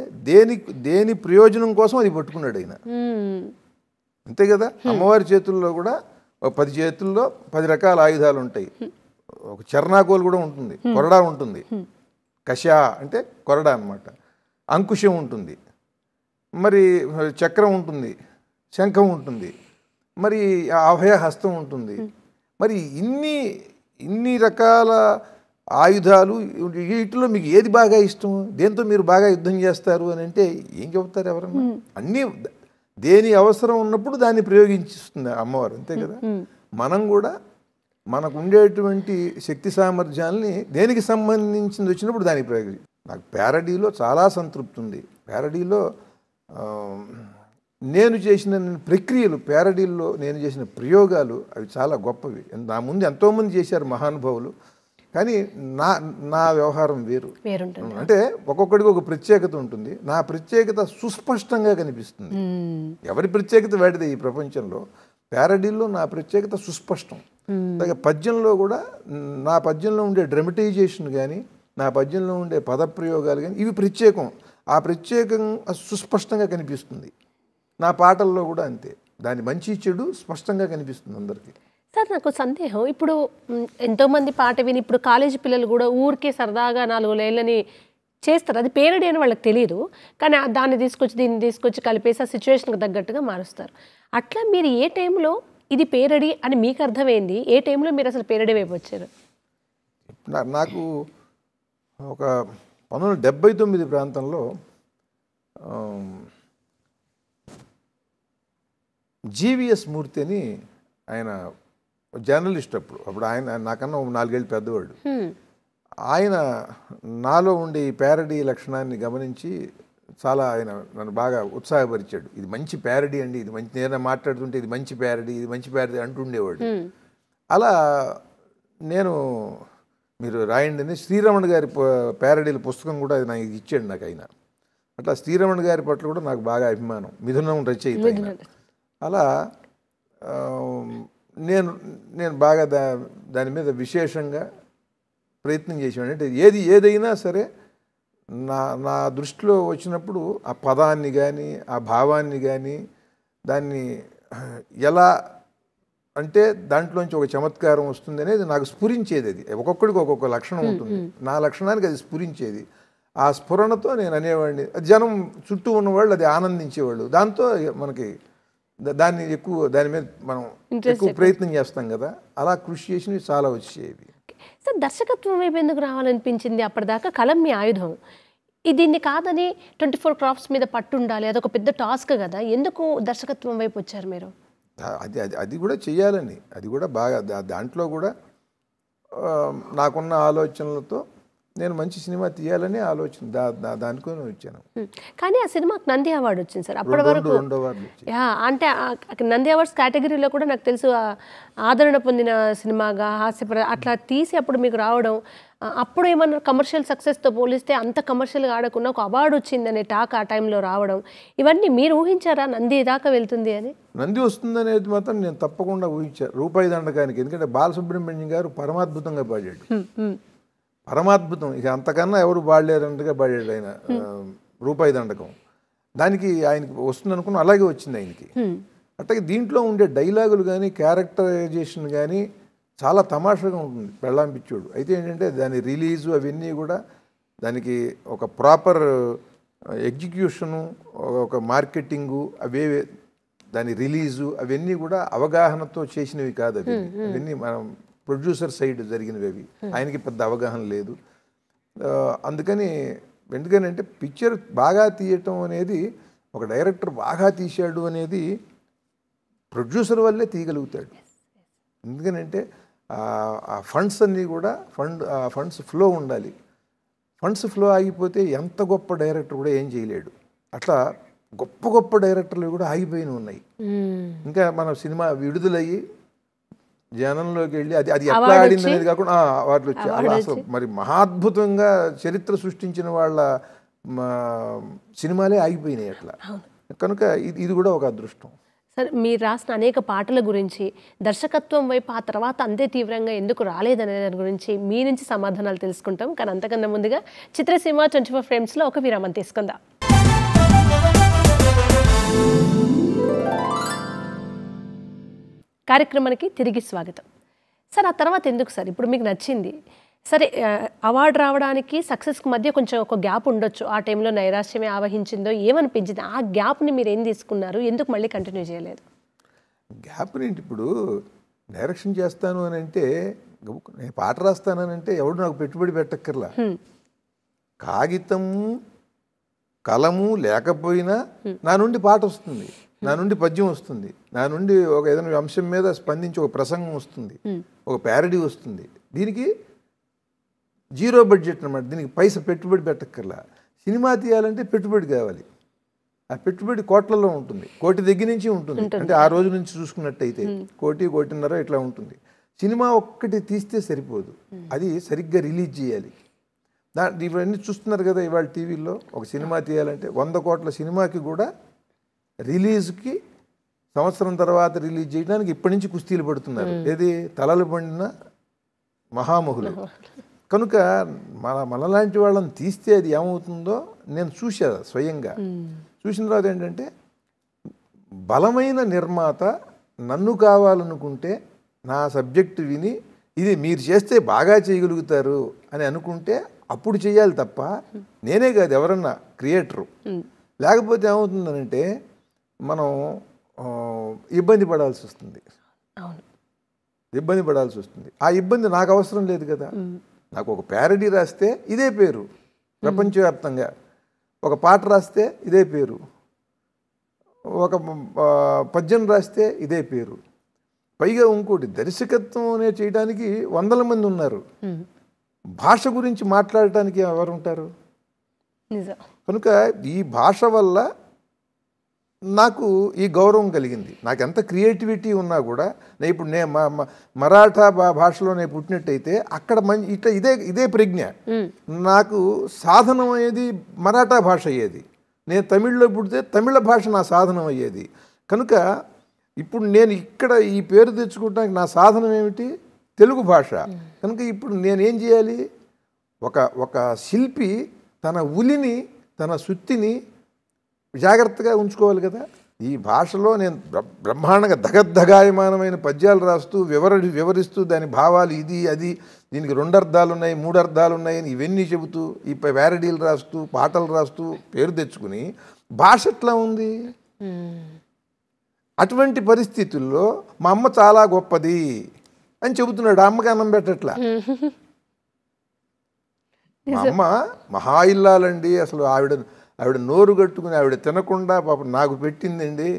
దేని ప్రయోజనం కోసం అది పట్టుకున్నాడు ఆయన. అంతే కదా. అమ్మవారి చేతుల్లో కూడా 10 చేతుల్లో 10 రకాల ఆయుధాలు ఉంటాయి. ఒక చర్నాకోలు కూడా ఉంటుంది, కొరడా ఉంటుంది, కష అంటే కొరడా అన్నమాట, అంకుశం ఉంటుంది, మరి చక్రం ఉంటుంది, శంఖం ఉంటుంది, మరి అభయహస్తం ఉంటుంది. మరి ఇన్ని రకాల ఆయుధాలు, వీటిలో మీకు ఏది బాగా ఇష్టం, దేంతో మీరు బాగా యుద్ధం చేస్తారు అని అంటే ఏం చెబుతారు ఎవరన్నా? అన్నీ దేని అవసరం ఉన్నప్పుడు దాన్ని ప్రయోగించిస్తుంది అమ్మవారు, అంతే కదా. మనం కూడా మనకు ఉండేటువంటి శక్తి సామర్థ్యాలని దేనికి సంబంధించింది వచ్చినప్పుడు దానికి ప్రయోగించి. నాకు ప్యారడీలో చాలా సంతృప్తి ఉంది. ప్యారడీలో నేను చేసిన ప్రక్రియలు, ప్యారడీల్లో నేను చేసిన ప్రయోగాలు అవి చాలా గొప్పవి. నా ముందు ఎంతోమంది చేశారు మహానుభావులు, కానీ నా వ్యవహారం వేరు. అంటే ఒక్కొక్కడికి ఒక ప్రత్యేకత ఉంటుంది. నా ప్రత్యేకత సుస్పష్టంగా కనిపిస్తుంది. ఎవరి ప్రత్యేకత వాడిదే ఈ ప్రపంచంలో. ప్యారడీల్లో నా ప్రత్యేకత సుస్పష్టం. అలాగే పద్యంలో కూడా నా పద్యంలో ఉండే డ్రమటైజేషన్ కానీ, నా పద్యంలో ఉండే పదప్రయోగాలు కానీ ఇవి ప్రత్యేకం. ఆ ప్రత్యేకం సుస్పష్టంగా కనిపిస్తుంది. నా పాటల్లో కూడా అంతే. దాని మంచి చెడు స్పష్టంగా కనిపిస్తుంది అందరికీ. సార్, నాకు సందేహం, ఇప్పుడు ఎంతోమంది పాట విని ఇప్పుడు కాలేజీ పిల్లలు కూడా ఊరికే సరదాగా 4 లైన్లని చేస్తారు. అది పేరడీ అని వాళ్ళకి తెలియదు, కానీ దాన్ని తీసుకొచ్చి దీన్ని తీసుకొచ్చి కలిపేసి ఆ సిచ్యువేషన్కి తగ్గట్టుగా మారుస్తారు. అట్లా మీరు ఏ టైంలో ఇది పేరడీ అని మీకు అర్థమైంది? ఏ టైంలో మీరు అసలు పేరడీ వైపు వచ్చారు? నాకు ఒక 1979 ప్రాంతంలో జీవీఎస్ మూర్తి అని ఆయన జర్నలిస్ట్. అప్పుడు ఆయన నాకన్నా 4 ఏళ్ళు పెద్దవాడు. ఆయన నాలో ఉండే ఈ ప్యారడీ లక్షణాన్ని గమనించి చాలా ఆయన నన్ను బాగా ఉత్సాహపరిచాడు. ఇది మంచి ప్యారడీ అండి, ఇది మంచి, నేను మాట్లాడుతుంటే ఇది మంచి ప్యారడీ, ఇది మంచి ప్యారడీ అంటుండేవాడు. అలా నేను, మీరు రాయండి అని శ్రీరమణ గారి ప్యారడీల పుస్తకం కూడా అది నాకు ఇచ్చాడు నాకు ఆయన. అట్లా శ్రీరమణ గారి పట్ల కూడా నాకు బాగా అభిమానం. మిథునం రచయిత ఆయన. అలా నేను బాగా దాని మీద విశేషంగా ప్రయత్నం చేసాను. అంటే ఏదైనా సరే నా దృష్టిలో వచ్చినప్పుడు ఆ పదాన్ని కానీ, ఆ భావాన్ని కానీ, దాన్ని ఎలా అంటే దాంట్లోంచి ఒక చమత్కారం వస్తుంది అనేది నాకు స్ఫురించేది. అది ఒక్కొక్కడికి ఒక్కొక్క లక్షణం ఉంటుంది. నా లక్షణానికి అది స్ఫురించేది. ఆ స్ఫురణతో నేను అనేవాడిని. జనం చుట్టూ ఉన్నవాళ్ళు అది ఆనందించేవాళ్ళు. దాంతో మనకి దాని మీద మనం ఎక్కువ ప్రయత్నం చేస్తాం కదా, అలా కృషి చేసినవి చాలా వచ్చేవి. సార్, దర్శకత్వం వైపు ఎందుకు రావాలనిపించింది? అప్పటిదాకా కలం మీ ఆయుధం, దీన్ని కాదని 24 క్రాఫ్ట్స్ మీద పట్టు ఉండాలి, అదొక పెద్ద టాస్క్ కదా, ఎందుకు దర్శకత్వం వైపు వచ్చారు మీరు? అది కూడా చెయ్యాలని, అది కూడా బాగా దాంట్లో కూడా నాకున్న ఆలోచనలతో నేను మంచి సినిమా తీయాలని ఆలోచన దానికోనే వచ్చాను. కానీ ఆ సినిమాకి నంది అవార్డు వచ్చింది సార్. అప్పటి వరకు అంటే నంది అవార్డ్స్ కేటగిరీలో కూడా నాకు తెలుసు ఆదరణ పొందిన సినిమాగా హాస్యప్ర అట్లా తీసి అప్పుడు మీకు రావడం, అప్పుడు ఏమన్నా కమర్షియల్ సక్సెస్తో పోలిస్తే అంత కమర్షియల్గా ఆడకుండా ఒక అవార్డు వచ్చిందనే టాక్ ఆ టైంలో రావడం, ఇవన్నీ మీరు ఊహించారా నంది దాకా వెళ్తుంది అని? నంది వస్తుందనేది మాత్రం నేను తప్పకుండా ఊహించాను. రూపాయి దండకానికి, ఎందుకంటే బాలసుబ్రహ్మణ్యం గారు పరమాద్భుతంగా పాడాడు. పరమాద్భుతం, ఇక అంతకన్నా ఎవరు పాడలేరంటగా పాడాడు ఆయన రూపాయి దండకం. దానికి ఆయనకి వస్తుంది అనుకున్న అలాగే వచ్చింది ఆయనకి. అట్లాగే దీంట్లో ఉండే డైలాగులు కానీ, క్యారెక్టరైజేషన్ కానీ చాలా తమాషాగా ఉంటుంది. పెళ్ళాం పిచ్చోడు అయితే ఏంటంటే దాని రిలీజు అవన్నీ కూడా దానికి ఒక ప్రాపర్ ఎగ్జిక్యూషను, ఒక మార్కెటింగు, అవే దాని రిలీజు అవన్నీ కూడా అవగాహనతో చేసినవి కాదు. అవన్నీ మనం ప్రొడ్యూసర్ సైడ్ జరిగినవి అవి. ఆయనకి పెద్ద అవగాహన లేదు. అందుకని ఎందుకనంటే పిక్చర్ బాగా తీయటం అనేది, ఒక డైరెక్టర్ బాగా తీశాడు అనేది ప్రొడ్యూసర్ వల్లే తీయగలుగుతాడు. ఎందుకనంటే ఆ ఫండ్స్ అన్నీ కూడా ఫండ్స్ ఫ్లో ఉండాలి. ఫండ్స్ ఫ్లో ఆగిపోతే ఎంత గొప్ప డైరెక్టర్ కూడా ఏం చేయలేడు. అట్లా గొప్ప గొప్ప డైరెక్టర్లు కూడా ఆగిపోయినవి ఉన్నాయి. ఇంకా మన సినిమా విడుదలయ్యి జనంలోకి వెళ్ళి అది ఎట్లా ఆడింది అనేది కాకుండా వాటిలో వచ్చి అలా అసలు మరి మహాద్భుతంగా చరిత్ర సృష్టించిన వాళ్ళ సినిమాలే ఆగిపోయినాయి అట్లా. కనుక ఇది కూడా ఒక అదృష్టం. సార్, మీరు రాసిన అనేక పాటల గురించి, దర్శకత్వం వైపు ఆ తర్వాత అంతే తీవ్రంగా ఎందుకు రాలేదనే దాని గురించి మీ నుంచి సమాధానాలు తెలుసుకుంటాం. కానీ అంతకన్నా ముందుగా చిత్రసీమ 24 ఫ్రేమ్స్లో ఒక విరామం తీసుకుందాం. కార్యక్రమానికి తిరిగి స్వాగతం. సార్ ఆ తర్వాత ఎందుకు సార్ ఇప్పుడు మీకు నచ్చింది సరే అవార్డు రావడానికి సక్సెస్కి మధ్య కొంచెం ఒక గ్యాప్ ఉండొచ్చు ఆ టైంలో నైరాశ్యమే ఆవహించిందో ఏమనిపించింది ఆ గ్యాప్ని మీరు ఏం తీసుకున్నారు ఎందుకు మళ్ళీ కంటిన్యూ చేయలేదు గ్యాప్ ఏంటి ఇప్పుడు డైరెక్షన్ చేస్తాను అని అంటే నేను పాట రాస్తానని అంటే ఎవడు నాకు పెట్టుబడి పెట్టక్కర్లా కాగితము కలము లేకపోయినా నా నుండి పాట వస్తుంది నా నుండి పద్యం వస్తుంది నా నుండి ఒక ఏదైనా అంశం మీద స్పందించి ఒక ప్రసంగం వస్తుంది ఒక ప్యారడీ వస్తుంది దీనికి జీరో బడ్జెట్ అనమాట దీనికి పైసా పెట్టుబడి పెట్టక్కర్లా సినిమా తీయాలంటే పెట్టుబడి కావాలి ఆ పెట్టుబడి కోట్లలో ఉంటుంది కోటి దగ్గర నుంచి ఉంటుంది అంటే ఆ రోజు నుంచి చూసుకున్నట్టయితే కోటిన్నర ఇట్లా ఉంటుంది సినిమా ఒక్కటి తీస్తే సరిపోదు అది సరిగ్గా రిలీజ్ చేయాలి ఇవన్నీ చూస్తున్నారు కదా ఇవాళ టీవీలో ఒక సినిమా తీయాలంటే 100 కోట్ల సినిమాకి కూడా రిలీజ్కి సంవత్సరం తర్వాత రిలీజ్ చేయడానికి ఇప్పటి నుంచి కుస్తీలు పడుతున్నారు ఏది తలలు పండిన మహామహులు కనుక మనలాంటి వాళ్ళని తీస్తే అది ఏమవుతుందో నేను చూసా స్వయంగా చూసిన తర్వాత ఏంటంటే బలమైన నిర్మాత నన్ను కావాలనుకుంటే నా సబ్జెక్టు విని ఇది మీరు చేస్తే బాగా చేయగలుగుతారు అని అనుకుంటే అప్పుడు చేయాలి తప్ప నేనే కాదు ఎవరన్నా క్రియేటరు లేకపోతే ఏమవుతుందనంటే మనం ఇబ్బంది పడాల్సి వస్తుంది ఆ ఇబ్బంది నాకు అవసరం లేదు కదా నాకు ఒక ప్యారడీ రాస్తే ఇదే పేరు ప్రపంచవ్యాప్తంగా ఒక పాట రాస్తే ఇదే పేరు ఒక పద్యం రాస్తే ఇదే పేరు పైగా ఇంకోటి దర్శకత్వం అనే చేయడానికి 100 మంది ఉన్నారు భాష గురించి మాట్లాడటానికి ఎవరు ఉంటారు కనుక ఈ భాష వల్ల నాకు ఈ గౌరవం కలిగింది నాకు ఎంత క్రియేటివిటీ ఉన్నా కూడా నేను ఇప్పుడు మరాఠా భాషలో నేను పుట్టినట్టయితే అక్కడ ఇట్లా ఇదే ప్రజ్ఞ నాకు సాధనం అయ్యేది మరాఠా భాష అయ్యేది నేను తమిళ్లో పుడితే తమిళ భాష నా సాధనం అయ్యేది కనుక ఇప్పుడు నేను ఇక్కడ ఈ పేరు తెచ్చుకోవడానికి నా సాధనం ఏమిటి తెలుగు భాష కనుక ఇప్పుడు నేనేం చేయాలి ఒక శిల్పి తన ఉలిని తన సుత్తిని జాగ్రత్తగా ఉంచుకోవాలి కదా ఈ భాషలో నేను బ్రహ్మాండంగా దగద్దగాయమానమైన పద్యాలు రాస్తూ వివరిస్తూ దాని భావాలు ఇది అది దీనికి 2 అర్థాలు ఉన్నాయి 3 అర్థాలు ఉన్నాయని ఇవన్నీ చెబుతూ ఈ ప్యారడీలు రాస్తూ పాటలు రాస్తూ పేరు తెచ్చుకుని భాష ఎట్లా ఉంది అటువంటి పరిస్థితుల్లో మా అమ్మ చాలా గొప్పది అని చెబుతున్నాడు అమ్మకి అన్నం పెట్టట్లా మా అమ్మ మహా ఇల్లాలండి అసలు ఆవిడ నోరు కట్టుకుని ఆవిడ తినకుండా పాపం నాకు పెట్టిందండి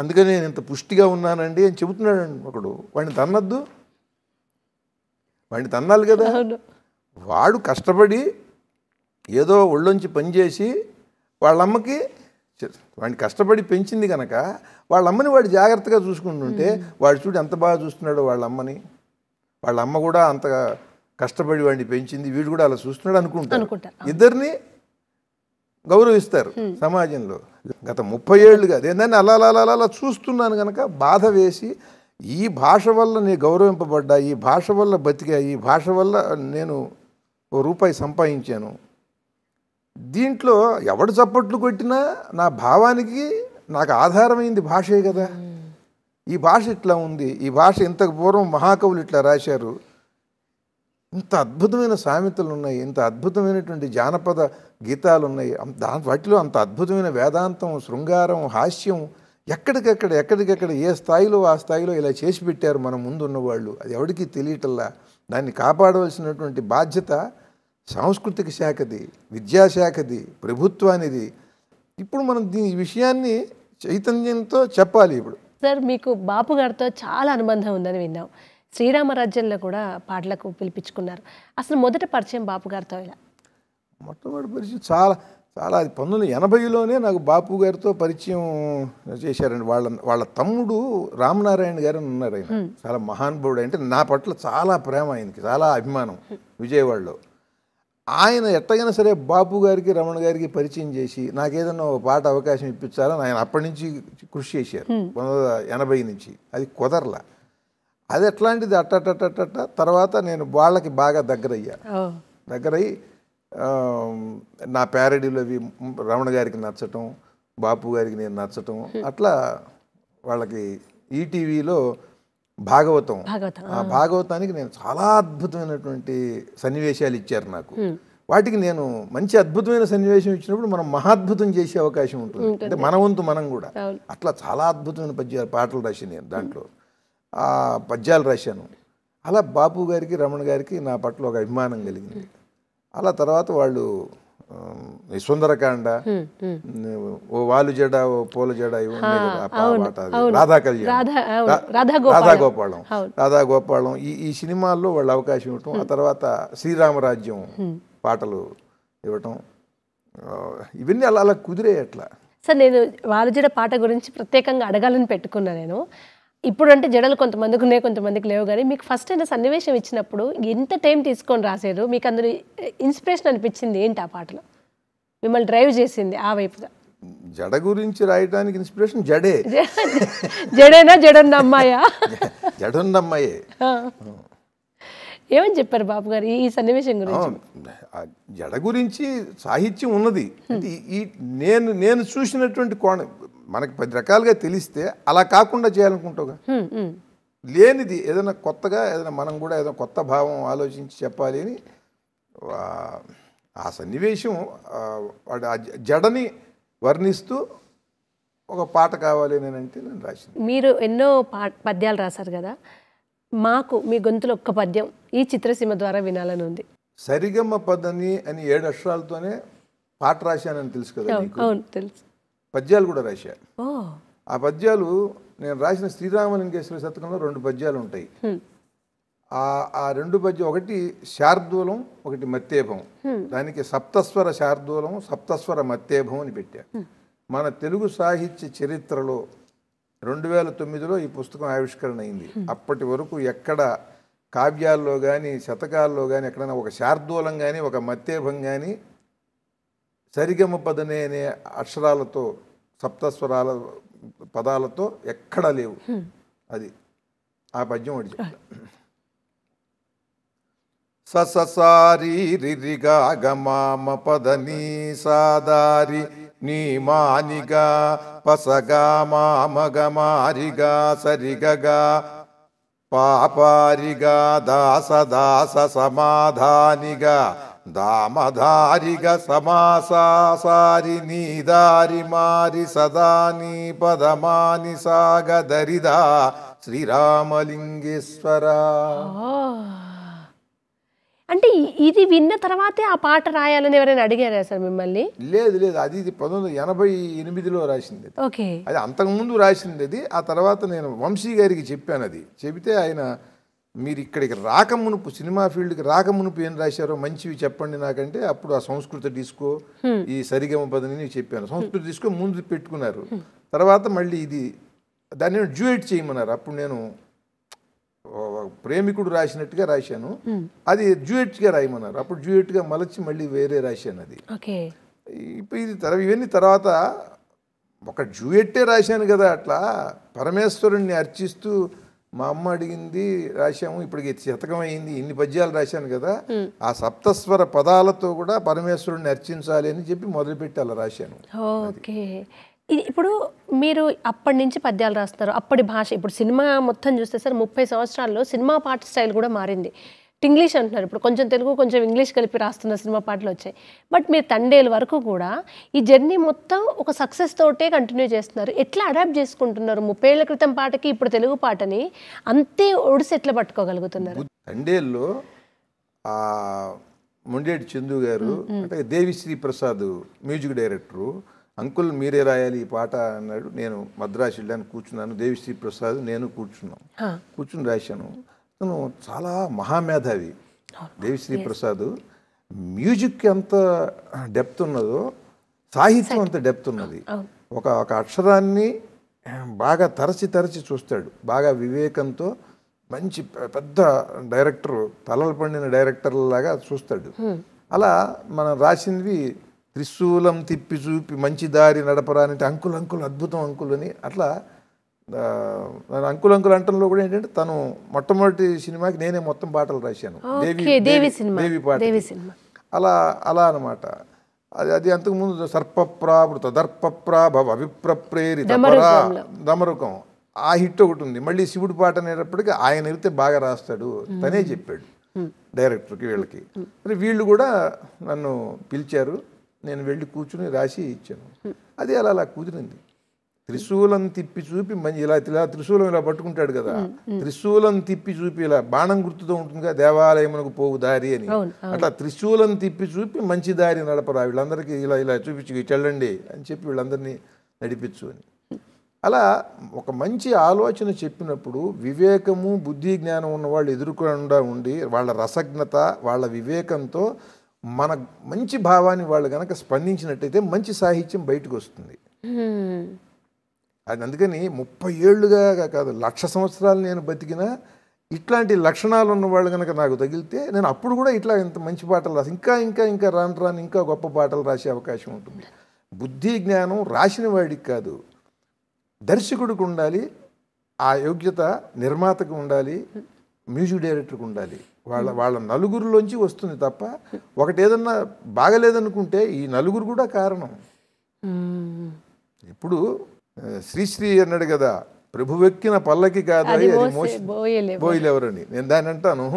అందుకని నేను ఇంత పుష్టిగా ఉన్నానండి అని చెబుతున్నాడు ఒకడు వాడిని తన్నద్దు వాడిని తన్నాలి కదా వాడు కష్టపడి ఏదో ఒళ్ళొంచి పనిచేసి వాళ్ళమ్మకి వాడిని కష్టపడి పెంచింది కనుక వాళ్ళమ్మని వాడు జాగ్రత్తగా చూసుకుంటుంటే వాడు చూడు ఎంత బాగా చూస్తున్నాడో వాళ్ళమ్మని వాళ్ళమ్మ కూడా అంత కష్టపడి వాడిని పెంచింది వీడు కూడా అలా చూస్తున్నాడు అనుకుంటారు ఇద్దరిని గౌరవిస్తారు సమాజంలో గత 30 ఏళ్ళుగా ఏంటంటే అలా చూస్తున్నాను కనుక బాధ వేసి ఈ భాష వల్ల నేను గౌరవింపబడ్డా ఈ భాష వల్ల బతికా ఈ భాష వల్ల నేను ₹1 సంపాదించాను దీంట్లో ఎవడు చప్పట్లు కొట్టినా నా భావానికి నాకు ఆధారమైంది భాషే కదా ఈ భాష ఇట్లా ఉంది ఈ భాష ఇంతకు పూర్వం మహాకవులు ఇట్లా రాశారు ఇంత అద్భుతమైన సామెతలు ఉన్నాయి ఇంత అద్భుతమైనటువంటి జానపద గీతాలు ఉన్నాయి వాటిలో అంత అద్భుతమైన వేదాంతం శృంగారం హాస్యం ఎక్కడికెక్కడ ఏ స్థాయిలో ఆ స్థాయిలో ఇలా చేసి పెట్టారు మన ముందున్న వాళ్ళు అది ఎవరికి తెలియటల్లా దాన్ని కాపాడవలసినటువంటి బాధ్యత సాంస్కృతిక శాఖది విద్యాశాఖది ప్రభుత్వానిది ఇప్పుడు మనం ఈ విషయాన్ని చైతన్యంతో చెప్పాలి ఇప్పుడు సార్ మీకు బాపు గారితో చాలా అనుబంధం ఉందని విన్నాం శ్రీరామరాజ్యంలో కూడా పాటలకు పిలిపించుకున్నారు అసలు మొదట పరిచయం బాపు గారితో ఇలా మొట్టమొదటి పరిచయం చాలా అది 1980లోనే నాకు బాపు గారితో పరిచయం చేశారండి వాళ్ళ తమ్ముడు రామనారాయణ గారు అని ఉన్నారు ఆయన చాలా మహానుభావుడు అంటే నా పట్ల చాలా ప్రేమ ఆయనకి చాలా అభిమానం విజయవాడలో ఆయన ఎట్టగైనా సరే బాపు గారికి రమణ గారికి పరిచయం చేసి నాకేదన్నా ఒక పాట అవకాశం ఇప్పించాలని ఆయన అప్పటి నుంచి కృషి చేశారు 1980 నుంచి అది కుదరలా అది ఎట్లాంటిది అట్ట తర్వాత నేను వాళ్ళకి బాగా దగ్గరయ్యి నా ప్యారడీలు అవి రమణ గారికి నచ్చటం బాపు గారికి నేను నచ్చటం అట్లా వాళ్ళకి ఈటీవీలో భాగవతం. భాగవతం ఆ భాగవతానికి నేను చాలా అద్భుతమైనటువంటి సన్నివేశాలు ఇచ్చారు నాకు. వాటికి నేను మంచి అద్భుతమైన సన్నివేశం ఇచ్చినప్పుడు మనం మహాద్భుతం చేసే అవకాశం ఉంటుంది. అంటే మన వంతు మనం కూడా అట్లా చాలా అద్భుతమైన పాటలు రాశాను నేను. దాంట్లో ఆ పద్యాలు రాశాను. అలా బాపు గారికి రమణ గారికి నా పట్ల ఒక అభిమానం కలిగింది. అలా తర్వాత వాళ్ళు సుందరకాండ, ఓ వాలు జడ ఓ పూల జడ, రాధా కళ్యాణ్, రాధాగోపాలం ఈ సినిమాల్లో వాళ్ళు అవకాశం ఇవ్వటం, ఆ తర్వాత శ్రీరామరాజ్యం పాటలు ఇవ్వటం, ఇవన్నీ అలా అలా కుదిరే. అట్లా సార్ నేను వాలుజడ పాట గురించి ప్రత్యేకంగా అడగాలని పెట్టుకున్నా నేను. ఇప్పుడు అంటే జడలు కొంతమందికి ఉన్నాయి, కొంతమందికి లేవు, కానీ మీకు ఫస్ట్ అయిన సన్నివేశం ఇచ్చినప్పుడు ఎంత టైం తీసుకొని రాశారు? మీకు అందులో ఇన్స్పిరేషన్ అనిపించింది ఏంటి ఆ పాటలో, మిమ్మల్ని డ్రైవ్ చేసింది ఆ వైపుగా? జడ గురించి రాయడానికి ఇన్స్పిరేషన్ జడే. జడేనా జడున్న అమ్మాయా? జడున్న అమ్మాయే. ఏమని చెప్పారు బాబు గారు ఈ సన్నివేశం గురించి? జడ గురించి సాహిత్యం ఉన్నది. నేను చూసినటువంటి కోణం మనకి 10 రకాలుగా తెలిస్తే అలా కాకుండా చేయాలనుకుంటావుగా. లేనిది ఏదైనా కొత్తగా ఏదైనా మనం కూడా ఏదైనా కొత్త భావం ఆలోచించి చెప్పాలి అని ఆ సన్నివేశం వాడు ఆ జడని వర్ణిస్తూ ఒక పాట కావాలి అని అంటే నేను రాసింది. మీరు ఎన్నో పద్యాలు రాశారు కదా, మాకు మీ గొంతులో ఒక్క పద్యం ఈ చిత్రసీమ ద్వారా వినాలని ఉంది. సరిగమ్మ పదని అని 7 అక్షరాలతోనే పాట రాశానని తెలుసు కదా. అవును తెలుసు. పద్యాలు కూడా రాశాను. ఆ పద్యాలు నేను రాసిన శ్రీరామలింగేశ్వర శతకంలో 2 పద్యాలు ఉంటాయి. ఆ 2 పద్యం, ఒకటి శార్దూలం, ఒకటి మత్తేభం. దానికి సప్తస్వర శార్దూలం, సప్తస్వర మత్తేభం అని పెట్టా. మన తెలుగు సాహిత్య చరిత్రలో 2009లో ఈ పుస్తకం ఆవిష్కరణ అయింది. అప్పటి వరకు ఎక్కడ కావ్యాల్లో కానీ శతకాల్లో కానీ ఎక్కడైనా ఒక శార్దూలం కానీ ఒక మత్తేభం కానీ సరిగమ పదనే అనే అక్షరాలతో సప్తస్వరాల పదాలతో ఎక్కడా లేవు. అది ఆ పద్యం ఒకటి చెప్తా. ససారి రిరిగా గమామ పదని సాదారి నీ మానిగా పసగా మామగమారిగా సరిగగా పాపారిగా దాస దాస సమాధానిగా దామధారిగా సమాసారి నీదారి మారి సదాని పదమాని సాగదరిదా శ్రీరామలింగేశ్వర. అంటే ఇది విన్న తర్వాతే ఆ పాట రాయాలని ఎవరైనా అడిగారా సార్ మిమ్మల్ని? లేదు, అది 1988లో రాసింది. ఓకే, అది అంతకుముందు రాసింది అది. ఆ తర్వాత నేను వంశీ గారికి చెప్పాను. అది చెబితే ఆయన, మీరు ఇక్కడికి రాకమునుపు, సినిమా ఫీల్డ్కి రాకమునుపు ఏం రాశారో మంచివి చెప్పండి నాకంటే, అప్పుడు ఆ సంస్కృత డిస్కో, ఈ సరిగమ పదని చెప్పాను. సంస్కృత డిస్కో ముందు పెట్టుకున్నారు. తర్వాత మళ్ళీ ఇది దాన్ని డ్యూయెట్ చేయమన్నారు. అప్పుడు నేను ప్రేమికుడు రాసినట్టుగా రాశాను, అది డ్యూయెట్గా రాయమన్నారు. అప్పుడు డ్యూయెట్గా మలచి మళ్ళీ వేరే రాశాను. అది ఇప్పుడు ఇది ఇవన్నీ తర్వాత ఒక డ్యూయెట్టే రాశాను కదా. అట్లా పరమేశ్వరుణ్ణి అర్చిస్తూ మా అమ్మ అడిగింది రాశాము, ఇప్పటికి శతకం అయింది, ఇన్ని పద్యాలు రాశాను కదా, ఆ సప్తస్వర పదాలతో కూడా పరమేశ్వరుణ్ణి అర్చించాలి అని చెప్పి మొదలుపెట్టి అలా రాశాను. ఓకే, ఇప్పుడు మీరు అప్పటి నుంచి పద్యాలు రాస్తారు, అప్పటి భాష. ఇప్పుడు సినిమా మొత్తం చూస్తే సార్ 30 సంవత్సరాల్లో సినిమా పాట స్టైల్ కూడా మారింది. ఇంగ్లీష్ అంటున్నారు, ఇప్పుడు కొంచెం తెలుగు కొంచెం ఇంగ్లీష్ కలిపి రాస్తున్న సినిమా పాటలు వచ్చాయి. బట్ మీరు తండేలు వరకు కూడా ఈ జర్నీ మొత్తం ఒక సక్సెస్ తోటే కంటిన్యూ చేస్తున్నారు. ఎట్లా అడాప్ట్ చేసుకుంటున్నారు? 30 ఏళ్ల క్రితం పాటకి ఇప్పుడు తెలుగు పాటని అంతే ఒడిసి ఎట్లా పట్టుకోగలుగుతున్నారు? తండేల్లో మొండేటి చందు గారు అంటే Devi Sri Prasad music director, uncle మీరే రాయాలి ఈ పాట అన్నాడు. నేను మద్రాసు వెళ్ళాను, కూర్చున్నాను. దేవిశ్రీ ప్రసాద్ నేను కూర్చుని రాశాను. తను చాలా మహామేధావి దేవిశ్రీ ప్రసాద్. మ్యూజిక్ ఎంత డెప్త్ ఉన్నదో సాహిత్యం అంత డెప్త్ ఉన్నది. ఒక అక్షరాన్ని బాగా తరచి చూస్తాడు, బాగా వివేకంతో. మంచి పెద్ద డైరెక్టర్, తలలు పండిన డైరెక్టర్లాగా చూస్తాడు. అలా మనం రాసినవి త్రిశూలం తిప్పి చూపి మంచి దారి నడపరా అంటే అంకుల్ అద్భుతం అంకుల్ అని. అట్లా అంకుల్ అంటంలో కూడా ఏంటంటే తను మొట్టమొదటి సినిమాకి నేనే మొత్తం పాటలు రాశాను, దేవి పాట. అలా అనమాట. అది అంతకుముందు సర్పప్రావృత దర్పప్రాభవ అభిప్రప్రేరిత దమరుకం, ఆ హిట్ ఒకటి ఉంది. మళ్ళీ శివుడి పాట అనేటప్పటికి ఆయన వెళ్తే బాగా రాస్తాడు తనే చెప్పాడు డైరెక్టర్కి వీళ్ళకి. మరి వీళ్ళు కూడా నన్ను పిలిచారు, నేను వెళ్ళి కూర్చుని రాసి ఇచ్చాను. అది అలా కుదిరింది. త్రిశూలం తిప్పి చూపి మంచి ఇలా త్రిశూలం ఇలా పట్టుకుంటాడు కదా, త్రిశూలం తిప్పి చూపి ఇలా బాణం గుర్తుతో ఉంటుంది కదా దేవాలయమునకు పోవు దారి అని, అట్లా త్రిశూలం తిప్పి చూపి మంచి దారి నడపరా, వీళ్ళందరికీ ఇలా చూపించి చెల్లండి అని చెప్పి వీళ్ళందరినీ నడిపించు అని. అలా ఒక మంచి ఆలోచన చెప్పినప్పుడు వివేకము బుద్ధి జ్ఞానం ఉన్న వాళ్ళు ఎదుర్కొండా ఉండి వాళ్ళ రసజ్ఞత వాళ్ళ వివేకంతో మన మంచి భావాన్ని వాళ్ళు కనుక స్పందించినట్టయితే మంచి సాహిత్యం బయటకు వస్తుంది. అది అందుకని 30 ఏళ్ళుగా కాదు 1,00,000 సంవత్సరాలు నేను బతికినా ఇట్లాంటి లక్షణాలు ఉన్న వాళ్ళు కనుక నాకు తగిలితే నేను అప్పుడు కూడా ఇట్లా ఇంత మంచి పాటలు రాసి ఇంకా ఇంకా ఇంకా రాను ఇంకా గొప్ప పాటలు రాసే అవకాశం ఉంటుంది. బుద్ధి జ్ఞానం రాసిన వాడికి కాదు, దర్శకుడికి ఉండాలి, ఆ యోగ్యత నిర్మాతకు ఉండాలి, మ్యూజిక్ డైరెక్టర్కి ఉండాలి. వాళ్ళ నలుగురిలోంచి వస్తుంది తప్ప ఒకటి ఏదన్నా బాగలేదనుకుంటే ఈ నలుగురు కూడా కారణం. ఇప్పుడు శ్రీశ్రీ అన్నాడు కదా, ప్రభువెక్కిన పల్లకి కాదు అది బోయిలెవరని. నేను దాన్ని అంటాను,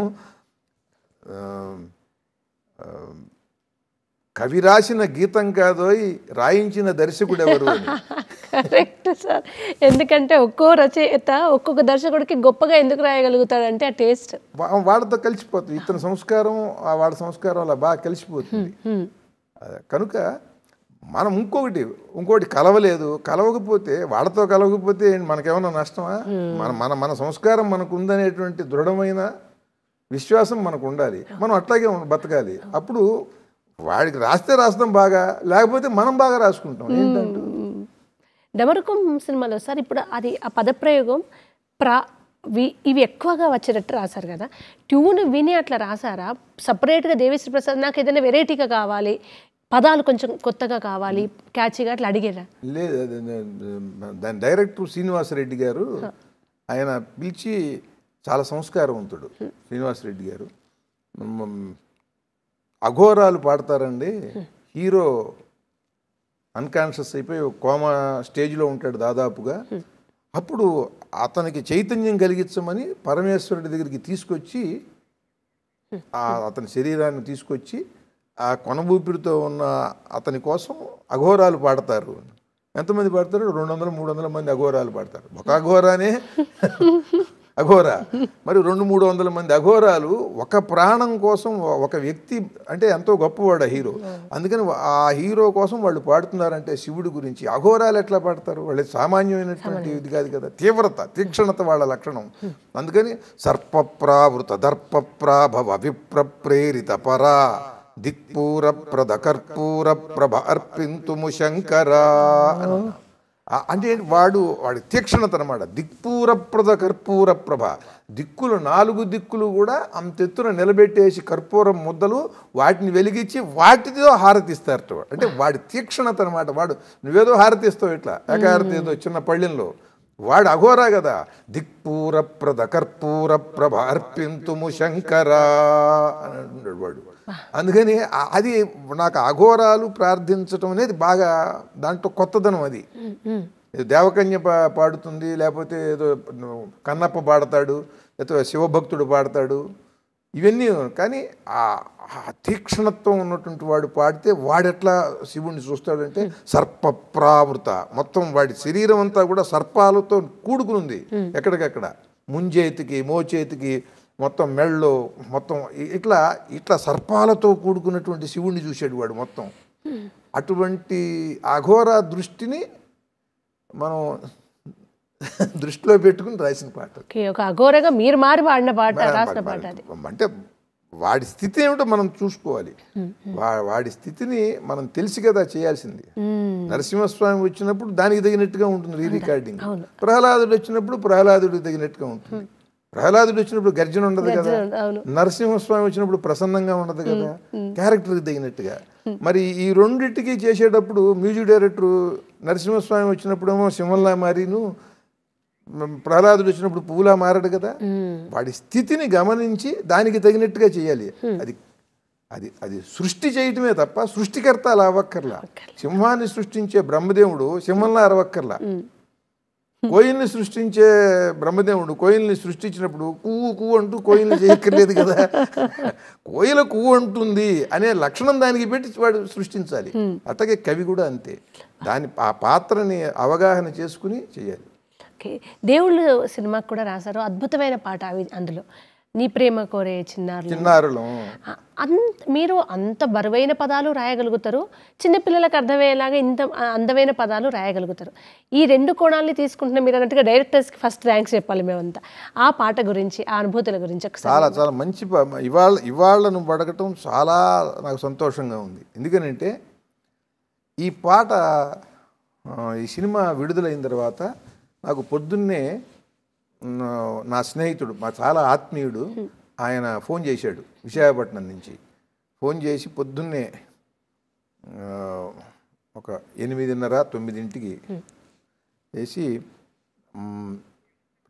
కవి రాసిన గీతం కాదోయ్ రాయించిన దర్శకుడు ఎవరు అని. Correct sir. ఎందుకంటే ఒక్కో రచయిత ఒక్కొక్క దర్శకుడికి గొప్పగా ఎందుకు రాయగలుగుతాడంటే ఆ టేస్ట్ వాళ్ళతో కలిసిపోతుంది. ఇతని సంస్కారం వాళ్ళ సంస్కారం అలా బాగా కలిసిపోతుంది. కనుక మనం ఇంకోటి కలవకపోతే వాళ్ళతో కలవకపోతే మనకేమన్నా నష్టమా? మన సంస్కారం మనకు ఉందనేటువంటి దృఢమైన విశ్వాసం మనకు ఉండాలి. మనం అట్లాగే బతకాలి. అప్పుడు వాడికి రాస్తాం బాగా, లేకపోతే మనం బాగా రాసుకుంటాం. ఏంటంటే డమరుకం సినిమాలో సార్ ఇప్పుడు అది ఆ పదప్రయోగం ఇవి ఎక్కువగా వచ్చేటట్టు రాశారు కదా, ట్యూన్ విని అట్లా రాసారా? సపరేట్గా దేవిశ్రీ ప్రసాద్ నాకు ఏదైనా వెరైటీగా కావాలి, పదాలు కొంచెం కొత్తగా కావాలి, క్యాచీగా అట్లా అడిగారా? లేదు, దాని డైరెక్టర్ శ్రీనివాసరెడ్డి గారు ఆయన పిలిచి, చాలా సంస్కారవంతుడు శ్రీనివాసరెడ్డి గారు. అఘోరాలు పాడతారండి, హీరో అన్కాన్షియస్ అయిపోయి కోమా స్టేజ్లో ఉంటాడు దాదాపుగా. అప్పుడు అతనికి చైతన్యం కలిగించమని పరమేశ్వరుడి దగ్గరికి తీసుకొచ్చి అతని శరీరాన్ని తీసుకొచ్చి ఆ కొనబూపిరితో ఉన్న అతని కోసం అఘోరాలు పాడతారు. ఎంతమంది పాడతారు? 200-300 మంది అఘోరాలు పాడతారు. ఒక అఘోరానే అఘోరా, మరి 200-300 మంది అఘోరాలు ఒక ప్రాణం కోసం ఒక వ్యక్తి అంటే ఎంతో గొప్పవాడు ఆ హీరో. అందుకని ఆ హీరో కోసం వాళ్ళు పాడుతున్నారంటే శివుడి గురించి. అఘోరాలు ఎట్లా పాడతారు? వాళ్ళు సామాన్యమైనటువంటి ఇది కాదు కదా, తీక్షణత వాళ్ళ లక్షణం. అందుకని సర్పప్రావృత దర్పప్రాభవ విప్రప్రేరిత పరా దిక్పూరప్రద కర్పూర ప్రభ అర్పింతుము శంకరా అంటే వాడి తీక్షణత అనమాట. దిక్పూరప్రద కర్పూర ప్రభ, దిక్కులు 4 దిక్కులు కూడా అంతెత్తున నిలబెట్టేసి కర్పూరం ముద్దలు వాటిని వెలిగించి వాటితో హారతిస్తారట. అంటే వాడి తీక్షణత అనమాట. వాడు నువ్వేదో హారతిస్తావు ఇట్లా ఏకాహారతి ఏదో చిన్న పళ్ళెంలో, వాడు అఘోరా కదా. దిక్పూరప్రద కర్పూర ప్రభ అర్పింతుము శంకరా అని అంటున్నాడు వాడు. అందుకని అది నాకు అఘోరాలు ప్రార్థించటం అనేది బాగా దాంట్లో కొత్తదనం. అది దేవకన్య పాడుతుంది, లేకపోతే ఏదో కన్నప్ప పాడతాడు, లేకపోతే శివభక్తుడు పాడతాడు, ఇవన్నీ. కానీ ఆ తీక్షణత్వం ఉన్నటువంటి వాడు పాడితే వాడెట్లా శివుణ్ణి చూస్తాడంటే సర్పప్రావృత, మొత్తం వాడి శరీరం అంతా కూడా సర్పాలతో కూడుకునుంది. ఎక్కడికక్కడ ముంజేతికి మోచేతికి మొత్తం మెళ్ళలో మొత్తం ఇట్లా సర్పాలతో కూడుకున్నటువంటి శివుణ్ణి చూశాడు వాడు మొత్తం. అటువంటి అఘోర దృష్టిని మనం దృష్టిలో పెట్టుకుని రాసిన పాట. ఒక అఘోరగా మీరు మారి వాడిన పాట, రాసిన పాట. అంటే వాడి స్థితి ఏమిటో మనం చూసుకోవాలి. వాడి స్థితిని మనం తెలిసి కదా చేయాల్సింది. నరసింహస్వామి వచ్చినప్పుడు దానికి తగినట్టుగా ఉంటుంది రీ రికార్డింగ్. ప్రహ్లాదుడు వచ్చినప్పుడు ప్రహ్లాదుడికి తగినట్టుగా ఉంటుంది. ప్రహ్లాదుడు వచ్చినప్పుడు గర్జన ఉండదు కదా, నరసింహస్వామి వచ్చినప్పుడు ప్రసన్నంగా ఉండదు కదా, క్యారెక్టర్కి తగినట్టుగా. మరి ఈ రెండింటికి చేసేటప్పుడు మ్యూజిక్ డైరెక్టర్ నరసింహస్వామి వచ్చినప్పుడేమో సింహంలా మారిను, ప్రహ్లాదుడు వచ్చినప్పుడు పువ్వులా మారాడు కదా. వాడి స్థితిని గమనించి దానికి తగినట్టుగా చేయాలి. అది అది అది సృష్టి చేయటమే తప్ప సృష్టికర్త అలా అవ్వక్కర్లా. సింహాన్ని సృష్టించే బ్రహ్మదేవుడు సింహంలా అరవక్కర్లా. కోయిల్ని సృష్టించే బ్రహ్మదేవుడు కోయిల్ని సృష్టించినప్పుడు కువ్వు కువ్వు అంటూ కోయిల్ని చేయక్కర్లేదు కదా, కోయిల కువ్వు అంటుంది అనే లక్షణం దానికి పెట్టి వాడు సృష్టించాలి. అట్లాగే కవి కూడా అంతే, ఆ పాత్రని అవగాహన చేసుకుని చేయాలి. ఓకే, దేవుళ్ళు సినిమాకి కూడా రాశారు, అద్భుతమైన పాట అవి అందులో, నీ ప్రేమ కోరే చిన్నారులు. మీరు అంత బరువైన పదాలు రాయగలుగుతారు, చిన్నపిల్లలకు అర్థమయ్యేలాగా ఇంత అందమైన పదాలు రాయగలుగుతారు. ఈ రెండు కోణాలని తీసుకుంటున్న మీరు అన్నట్టుగా డైరెక్టర్స్కి ఫస్ట్ ర్యాంక్స్ చెప్పాలి మేమంతా. ఆ పాట గురించి, ఆ అనుభూతుల గురించి ఒకసారి. చాలా చాలా మంచి ఇవాళ నువ్వు పడగటం చాలా నాకు సంతోషంగా ఉంది. ఎందుకనంటే ఈ పాట ఈ సినిమా విడుదలైన తర్వాత నాకు పొద్దున్నే నా స్నేహితుడు, మా చాలా ఆత్మీయుడు, ఆయన ఫోన్ చేశాడు విశాఖపట్నం నుంచి. ఫోన్ చేసి పొద్దున్నే ఒక 8:30-9 చేసి,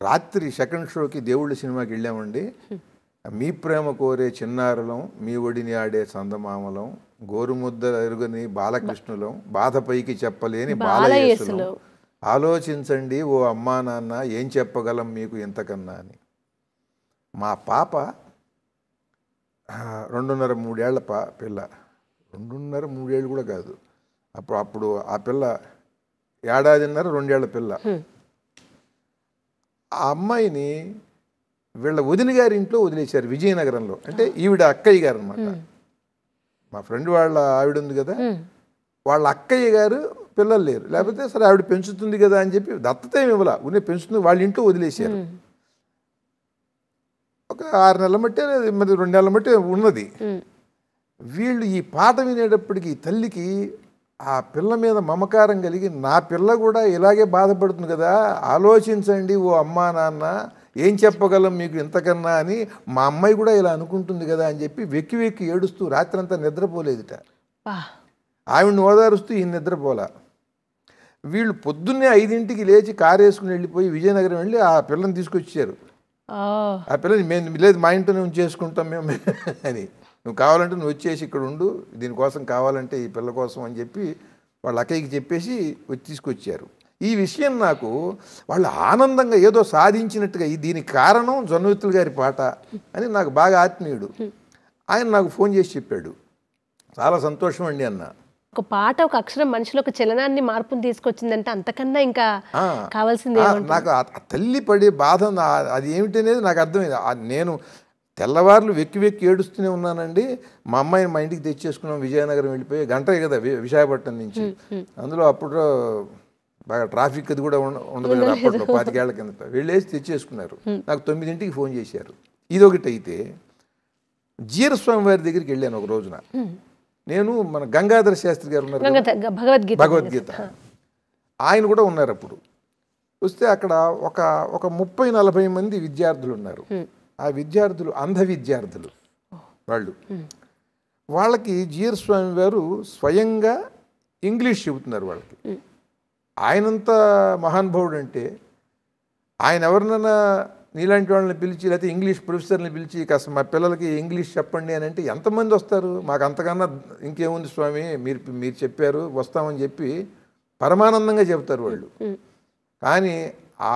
రాత్రి సెకండ్ షోకి దేవుళ్ళ సినిమాకి వెళ్ళామండి, మీ ప్రేమ కోరే చిన్నారులం, మీ ఒడిని ఆడే చందమామలం, గోరుముద్ద ఎరుగని బాలకృష్ణులం, బాధపైకి చెప్పలేని బాలయేసులం, ఆలోచించండి ఓ అమ్మా నాన్న, ఏం చెప్పగలం మీకు ఇంతకన్నా అని. మా పాప 2.5-3 ఏళ్ల పిల్ల, 2.5-3 ఏళ్ళు కూడా కాదు, అప్పుడు ఆ పిల్ల 1.5-2 ఏళ్ల పిల్ల. ఆ అమ్మాయిని వీళ్ళ వదిన గారి ఇంట్లో వదిలేశారు విజయనగరంలో. అంటే ఈవిడ అక్కయ్య గారు అనమాట, మా ఫ్రెండ్ వాళ్ళ ఆవిడ ఉంది కదా, వాళ్ళ అక్కయ్య గారు పిల్లలు లేరు, లేకపోతే సరే ఆవిడ పెంచుతుంది కదా అని చెప్పి దత్తత ఏమి ఇవ్వాల, ఉన్నే పెంచుతుంది, వాళ్ళ ఇంట్లో వదిలేశారు. ఒక 6 నెలల మట్టే మరి 2 నెలల మట్టే ఉన్నది. వీళ్ళు ఈ పాట వినేటప్పటికి తల్లికి ఆ పిల్ల మీద మమకారం కలిగి, నా పిల్ల కూడా ఇలాగే బాధపడుతుంది కదా, ఆలోచించండి ఓ అమ్మా నాన్న, ఏం చెప్పగలం మీకు ఇంతకన్నా అని, మా అమ్మాయి కూడా ఇలా అనుకుంటుంది కదా అని చెప్పి వెక్కి వెక్కి ఏడుస్తూ రాత్రంతా నిద్రపోలేదుట. ఆవిడని ఓదారుస్తూ ఈయన నిద్రపోలా. వీళ్ళు పొద్దున్నే 5ంటికి లేచి కారు వేసుకుని వెళ్ళిపోయి విజయనగరం వెళ్ళి ఆ పిల్లని తీసుకొచ్చారు. ఆ పిల్లని మేము లేదు మా ఇంట్లోనే ఉంచేసుకుంటాం మేము అని, నువ్వు కావాలంటే నువ్వు వచ్చేసి ఇక్కడ ఉండు, దీనికోసం కావాలంటే ఈ పిల్ల కోసం అని చెప్పి వాళ్ళ అక్కయ్యకి చెప్పేసి తీసుకొచ్చారు. ఈ విషయం నాకు వాళ్ళు ఆనందంగా ఏదో సాధించినట్టుగా, దీనికి కారణం జొన్నవిత్తుల గారి పాట అని నాకు బాగా ఆత్మీయుడు, ఆయన నాకు ఫోన్ చేసి చెప్పాడు, చాలా సంతోషం అండి అన్న. ఒక పాట, ఒక అక్షరం మనిషిలో ఒక చలనాన్ని, మార్పుని తీసుకొచ్చిందంటే అంతకన్నా ఇంకా కావాల్సింది. నాకు ఆ తల్లి పడే బాధ అది ఏమిటనేది నాకు అర్థమైంది. నేను తెల్లవార్లు వెక్కి వెక్కి ఏడుస్తూనే ఉన్నానండి. మా అమ్మాయిని మా ఇంటికి తెచ్చేసుకున్నాం, విజయనగరం వెళ్ళిపోయి గంటే కదా విశాఖపట్నం నుంచి. అందులో అప్పుడు బాగా ట్రాఫిక్ అది కూడా ఉండదు కదా అప్పట్లో, 25 ఏళ్ల కిందట వెళ్ళేసి తెచ్చేసుకున్నారు. నాకు 9ంటికి ఫోన్ చేశారు. ఇదొకటి అయితే, జీరస్వామి వారి దగ్గరికి వెళ్ళాను ఒక రోజున. నేను మన గంగాధర శాస్త్రి గారు ఉన్నారు, భగవద్గీత, ఆయన కూడా ఉన్నారు. అప్పుడు వస్తే అక్కడ ఒక 30-40 మంది విద్యార్థులు ఉన్నారు. ఆ విద్యార్థులు అంధ విద్యార్థులు. వాళ్ళకి జీరస్వామి వారు స్వయంగా ఇంగ్లీష్ చెబుతున్నారు వాళ్ళకి. ఆయనంత మహానుభావుడు అంటే, ఆయన ఎవరినైనా నీలాంటి వాళ్ళని పిలిచి, లేకపోతే ఇంగ్లీష్ ప్రొఫెసర్ని పిలిచి కాస్త మా పిల్లలకి ఇంగ్లీష్ చెప్పండి అని అంటే ఎంతమంది వస్తారు? మాకు అంతకన్నా ఇంకేముంది స్వామి, మీరు చెప్పారు వస్తామని చెప్పి పరమానందంగా చెప్తారు వాళ్ళు. కానీ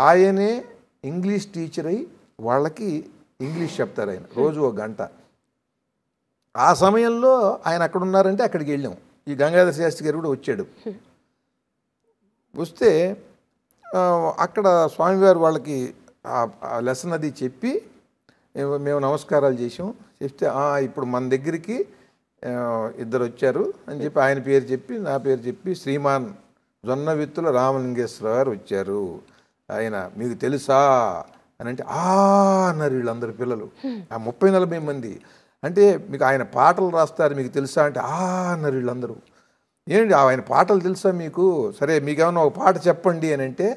ఆయనే ఇంగ్లీష్ టీచర్ అయి వాళ్ళకి ఇంగ్లీష్ చెప్తారు. ఆయన రోజు 1 గంట. ఆ సమయంలో ఆయన అక్కడ ఉన్నారంటే అక్కడికి వెళ్ళాం. ఈ గంగాధర శాస్త్రి గారు కూడా వచ్చాడు. వస్తే అక్కడ స్వామివారు వాళ్ళకి ఆ లెసన్ అది చెప్పి మేము నమస్కారాలు చేసాం. చెప్తే ఇప్పుడు మన దగ్గరికి 2 వచ్చారు అని చెప్పి ఆయన పేరు చెప్పి నా పేరు చెప్పి, శ్రీమాన్ జొన్నవిత్తుల రామలింగేశ్వర గారు వచ్చారు, ఆయన మీకు తెలుసా అని అంటే అన్నారు వీళ్ళందరు పిల్లలు, ఆ 30-40 మంది. అంటే మీకు ఆయన పాటలు రాస్తారు మీకు తెలుసా అంటే అన్నారు వీళ్ళందరూ. ఏంటి ఆయన పాటలు తెలుసా మీకు? సరే మీకేమన్నా ఒక పాట చెప్పండి అని అంటే,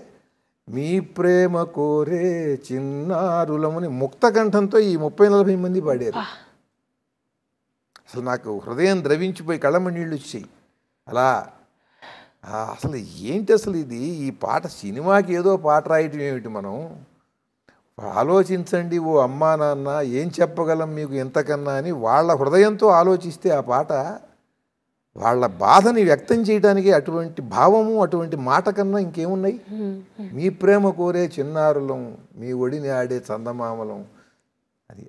మీ ప్రేమ కోరే చిన్నారులమని ముక్తకంఠంతో ఈ 30-40 మంది పాడారు. అసలు నాకు హృదయం ద్రవించిపోయి కళ్ళమ్మ నీళ్ళు వచ్చాయి. అలా అసలు ఏంటి అసలు ఇది, ఈ పాట సినిమాకి ఏదో పాట రాయటం ఏమిటి? మనం ఆలోచించండి ఓ అమ్మా నాన్న, ఏం చెప్పగలం మీకు ఎంతకన్నా అని వాళ్ళ హృదయంతో ఆలోచిస్తే ఆ పాట వాళ్ళ బాధని వ్యక్తం చేయడానికి అటువంటి భావము అటువంటి మాట కన్నా ఇంకేమున్నాయి? మీ ప్రేమ కోరే చిన్నారులం, మీ ఒడిని ఆడే చందమామలం, అది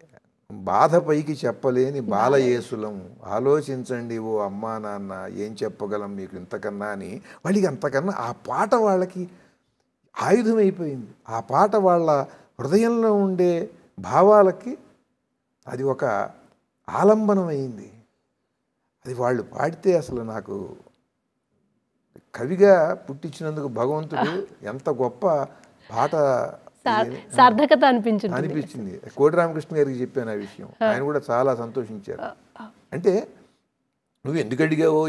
బాధ పైకి చెప్పలేని బాలయేసులం, ఆలోచించండి ఓ అమ్మా నాన్న, ఏం చెప్పగలం మీకు ఇంతకన్నా అని వాళ్ళకి అంతకన్నా ఆ పాట వాళ్ళకి ఆయుధం అయిపోయింది. ఆ పాట వాళ్ళ హృదయంలో ఉండే భావాలకి అది ఒక ఆలంబనం అయింది. అది వాళ్ళు పాడితే అసలు నాకు కవిగా పుట్టించినందుకు భగవంతుడు ఎంత గొప్ప పాట సార్థకత అనిపించింది. కోటి రామకృష్ణ గారికి చెప్పాను ఆ విషయం, ఆయన కూడా చాలా సంతోషించారు. అంటే నువ్వు ఎందుకు అడిగావో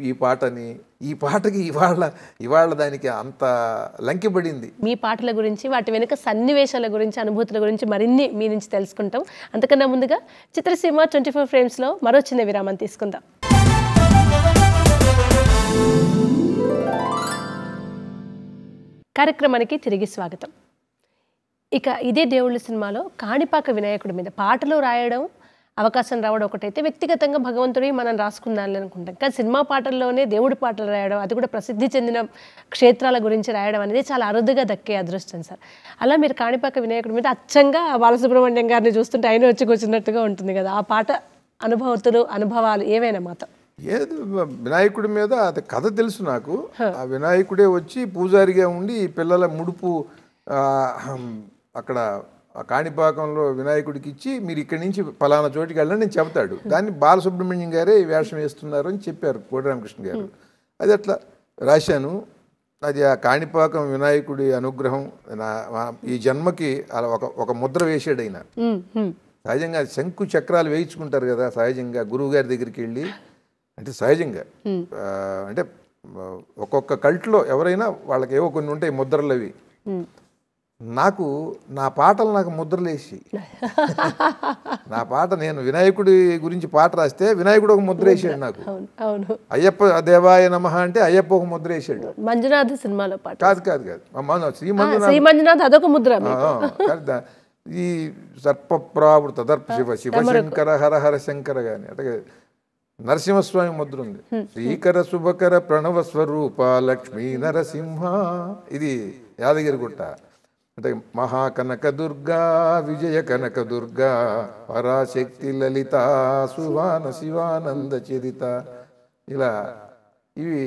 ఈ పాటని, ఈ పాటకి ఇవాళ దానికి అంత లంకిపడింది. మీ పాటల గురించి, వాటి వెనుక సన్నివేశాల గురించి, అనుభూతుల గురించి మరిన్ని మీ నుంచి తెలుసుకుంటాం. అంతకన్నా ముందుగా చిత్రసీమ 24 ఫ్రేమ్స్లో మరో చిన్న విరామం తీసుకుందాం. కార్యక్రమానికి తిరిగి స్వాగతం. ఇక ఇదే దేవుళ్ళ సినిమాలో కాణిపాక వినాయకుడి మీద పాటలు రాయడం, అవకాశం రావడం ఒకటైతే, వ్యక్తిగతంగా భగవంతుడి మనం రాసుకుందాలని అనుకుంటాం. కానీ సినిమా పాటల్లోనే దేవుడి పాటలు రాయడం, అది కూడా ప్రసిద్ధి చెందిన క్షేత్రాల గురించి రాయడం అనేది చాలా అరుదుగా దక్కే అదృష్టం సార్. అలా మీరు కాణిపాక వినాయకుడి మీద అచ్చంగా బాలసుబ్రహ్మణ్యం గారిని చూస్తుంటే ఆయన వచ్చి కూర్చున్నట్టుగా ఉంటుంది కదా, ఆ పాట అనుభవాలు ఏవైనా మాతో? ఏది వినాయకుడి మీద అది కథ తెలుసు నాకు. ఆ వినాయకుడే వచ్చి పూజారిగా ఉండి పిల్లల ముడుపు అక్కడ కాణిపాకంలో వినాయకుడికి ఇచ్చి మీరు ఇక్కడి నుంచి ఫలానా చోటికి వెళ్ళండి నేను చెబుతాడు. దాన్ని బాలసుబ్రహ్మణ్యం గారే వేషం వేస్తున్నారు అని చెప్పారు కోటి రామకృష్ణ గారు. అది అట్లా రాశాను. అది ఆ కాణిపాకం వినాయకుడి అనుగ్రహం ఈ జన్మకి అలా ఒక ముద్ర వేసాడు ఆయన. సహజంగా శంకు చక్రాలు వేయించుకుంటారు కదా సహజంగా గురువు గారి దగ్గరికి వెళ్ళి. అంటే సహజంగా అంటే ఒక్కొక్క కల్ట్లో ఎవరైనా వాళ్ళకి ఏవో కొన్ని ఉంటాయి ముద్రలు. అవి నాకు నా పాటలు నాకు ముద్రలేసి నా పాట నేను వినాయకుడి గురించి పాట రాస్తే వినాయకుడు ఒక ముద్ర వేసాడు నాకు. అయ్యప్ప దేవాయ నమః అంటే అయ్యప్ప ఒక ముద్ర వేసాడు. మంజునాథ సినిమాలో పాట కాదు శ్రీ మంజునాథ్ అదొక ముద్ర. ఈ సర్పప్రావృత దర్ప శివ శివశంకర హర హర శంకర గాని అట్లాగే నరసింహస్వామి ముద్ర ఉంది. శ్రీకర శుభకర ప్రణవ స్వరూప లక్ష్మీ నరసింహ, ఇది యాదగిరి గుట్ట. అంటే మహాకనక దుర్గా విజయ కనక దుర్గా పరాశక్తి లలిత సువాన శివానంద చరిత, ఇలా ఇవి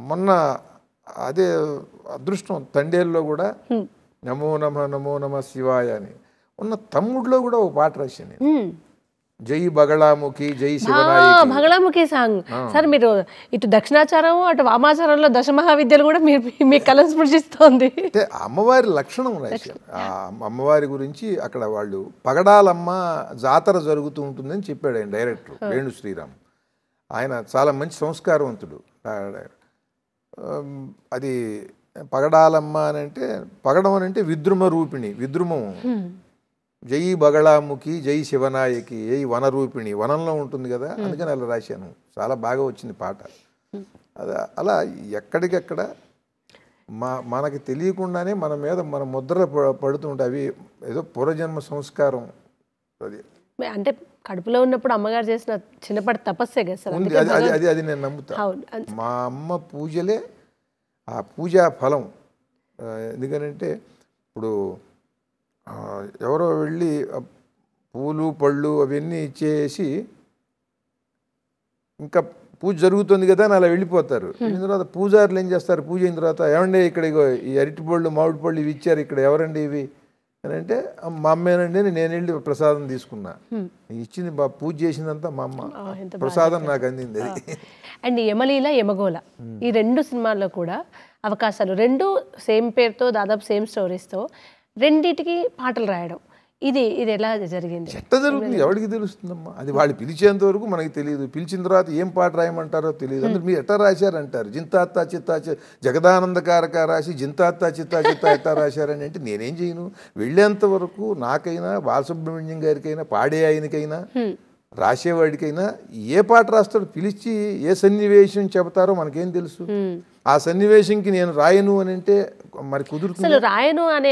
మొన్న అదే అదృష్టం తండేల్లో కూడా నమో నమ శివాయ అని ఉన్న తమ్ముడిలో కూడా ఒక పాట రాశాను. జై బగళాముఖి జై శివనాయకి. బగళాముఖి సాంగ్ సార్, మీరు ఇటు దక్షిణాచారం అటు వామాచారంలో దశమహావిద్యలు కూడా మీ కళ స్పృశిస్తోంది. అంటే అమ్మవారి లక్షణం రాశారు. ఆ అమ్మవారి గురించి అక్కడ వాళ్ళు పగడాలమ్మ జాతర జరుగుతూ ఉంటుందని చెప్పాడు ఆయన డైరెక్టర్ వేణు శ్రీరామ్. ఆయన చాలా మంచి సంస్కారవంతుడు. అది పగడాలమ్మ అని అంటే పగడం అని అంటే విద్రుమ రూపిణి, విద్రుమం. జై బగళాముఖి జై శివనాయకి జై వనరూపిణి, వనంలో ఉంటుంది కదా, అందుకని అలా రాశాను. చాలా బాగా వచ్చింది పాట. అది అలా ఎక్కడికెక్కడ మనకి తెలియకుండానే మన మీద మన ముద్ర పడుతుంటాయి. అవి ఏదో పూర్వజన్మ సంస్కారం. అది అంటే కడుపులో ఉన్నప్పుడు అమ్మగారు చేసిన చిన్నపాటి తపస్సే కదా సార్. అది నేను నమ్ముతా. మా అమ్మ పూజలే ఆ పూజా ఫలం. ఎందుకనంటే ఇప్పుడు ఎవరో వెళ్ళి పూలు పళ్ళు అవన్నీ ఇచ్చేసి ఇంకా పూజ జరుగుతుంది కదా అని అలా వెళ్ళిపోతారు. వెళ్ళిన తర్వాత పూజారులు ఏం చేస్తారు, పూజ అయిన తర్వాత ఏమండి ఇక్కడ ఈ అరటి పళ్ళు మామిడి పళ్ళు ఇవి ఇచ్చారు, ఇక్కడ ఎవరండి ఇవి అని అంటే మా అమ్మేనండి, నేను వెళ్ళి ప్రసాదం తీసుకున్నా. ఇచ్చింది పూజ చేసిందంతా మా అమ్మ, ప్రసాదం నాకు అందింది. అండ్ యమలీల యమగోళ ఈ రెండు సినిమాల్లో కూడా అవకాశాలు, రెండు సేమ్ పేరుతో దాదాపు సేమ్ స్టోరీస్తో రెండిటికి పాటలు రాయడం, ఇది ఎలా జరిగింది? ఎట్లా జరుగుతుంది ఎవరికి తెలుస్తుందమ్మా. అది వాళ్ళు పిలిచేంత వరకు మనకి తెలియదు. పిలిచిన తర్వాత ఏం పాట రాయమంటారో తెలియదు. అందులో మీరు ఎట్లా రాశారంటారు. జింతాత్తా చిత్తా జగదానందకారక రాసి జింతాత్తా చిత్తా ఎట్లా రాశారని అంటే నేనేం చేయను. వెళ్ళేంత వరకు నాకైనా బాలసుబ్రహ్మణ్యం గారికైనా పాడే ఆయనకైనా రాసేవాడికైనా ఏ పాట రాస్తాడో పిలిచి ఏ సన్నివేశం చెబుతారో మనకేం తెలుసు. ఆ సన్నివేశంకి నేను రాయను అని అంటే మరి కుదురుతుంది. అసలు రాయను అనే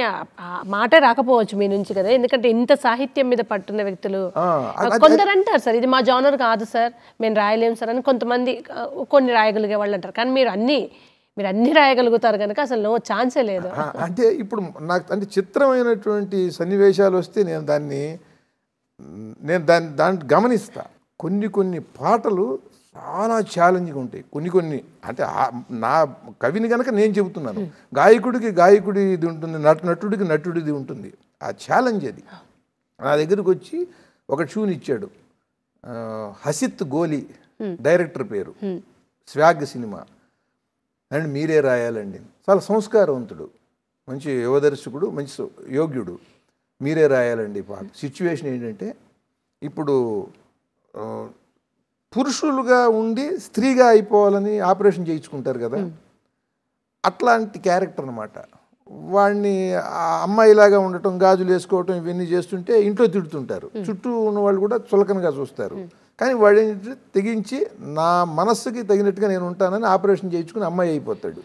మాట రాకపోవచ్చు మీ నుంచి కదా, ఎందుకంటే ఇంత సాహిత్యం మీద పట్టున్న వ్యక్తులు కొందరు అంటారు సార్ ఇది మా జానర్ కాదు సార్ మేము రాయలేము సార్ అని, కొంతమంది కొన్ని రాయగలిగే వాళ్ళు అంటారు. కానీ మీరు అన్ని రాయగలుగుతారు కనుక అసలు నో ఛాన్సే లేదు. అంటే ఇప్పుడు నాకు అంటే చిత్రమైనటువంటి సన్నివేశాలు వస్తే నేను దాన్ని గమనిస్తా. కొన్ని పాటలు చాలా ఛాలెంజ్గా ఉంటాయి. కొన్ని అంటే నా కవిని కనుక నేను చెబుతున్నాను, గాయకుడికి ఇది ఉంటుంది, నటుడికి నటుడిది ఉంటుంది. ఆ ఛాలెంజ్ అది. నా దగ్గరికి వచ్చి ఒక ట్యూన్ ఇచ్చాడు, హసిత్ గోలి డైరెక్టర్ పేరు, స్వాగ్ సినిమా అండ్ మీరే రాయాలండి. చాలా సంస్కారవంతుడు, మంచి యువదర్శకుడు, మంచి యోగ్యుడు. మీరే రాయాలండి పాట. సిచ్యువేషన్ ఏంటంటే ఇప్పుడు పురుషులుగా ఉండి స్త్రీగా అయిపోవాలని ఆపరేషన్ చేయించుకుంటారు కదా, అట్లాంటి క్యారెక్టర్ అనమాట. వాడిని అమ్మాయిలాగా ఉండటం, గాజులు వేసుకోవటం ఇవన్నీ చేస్తుంటే ఇంట్లో తిడుతుంటారు, చుట్టూ ఉన్న వాళ్ళు కూడా చులకనగా చూస్తారు. కానీ వాడు తెగించి నా మనస్సుకి తగినట్టుగా నేను ఉంటానని ఆపరేషన్ చేయించుకుని అమ్మాయి అయిపోతాడు.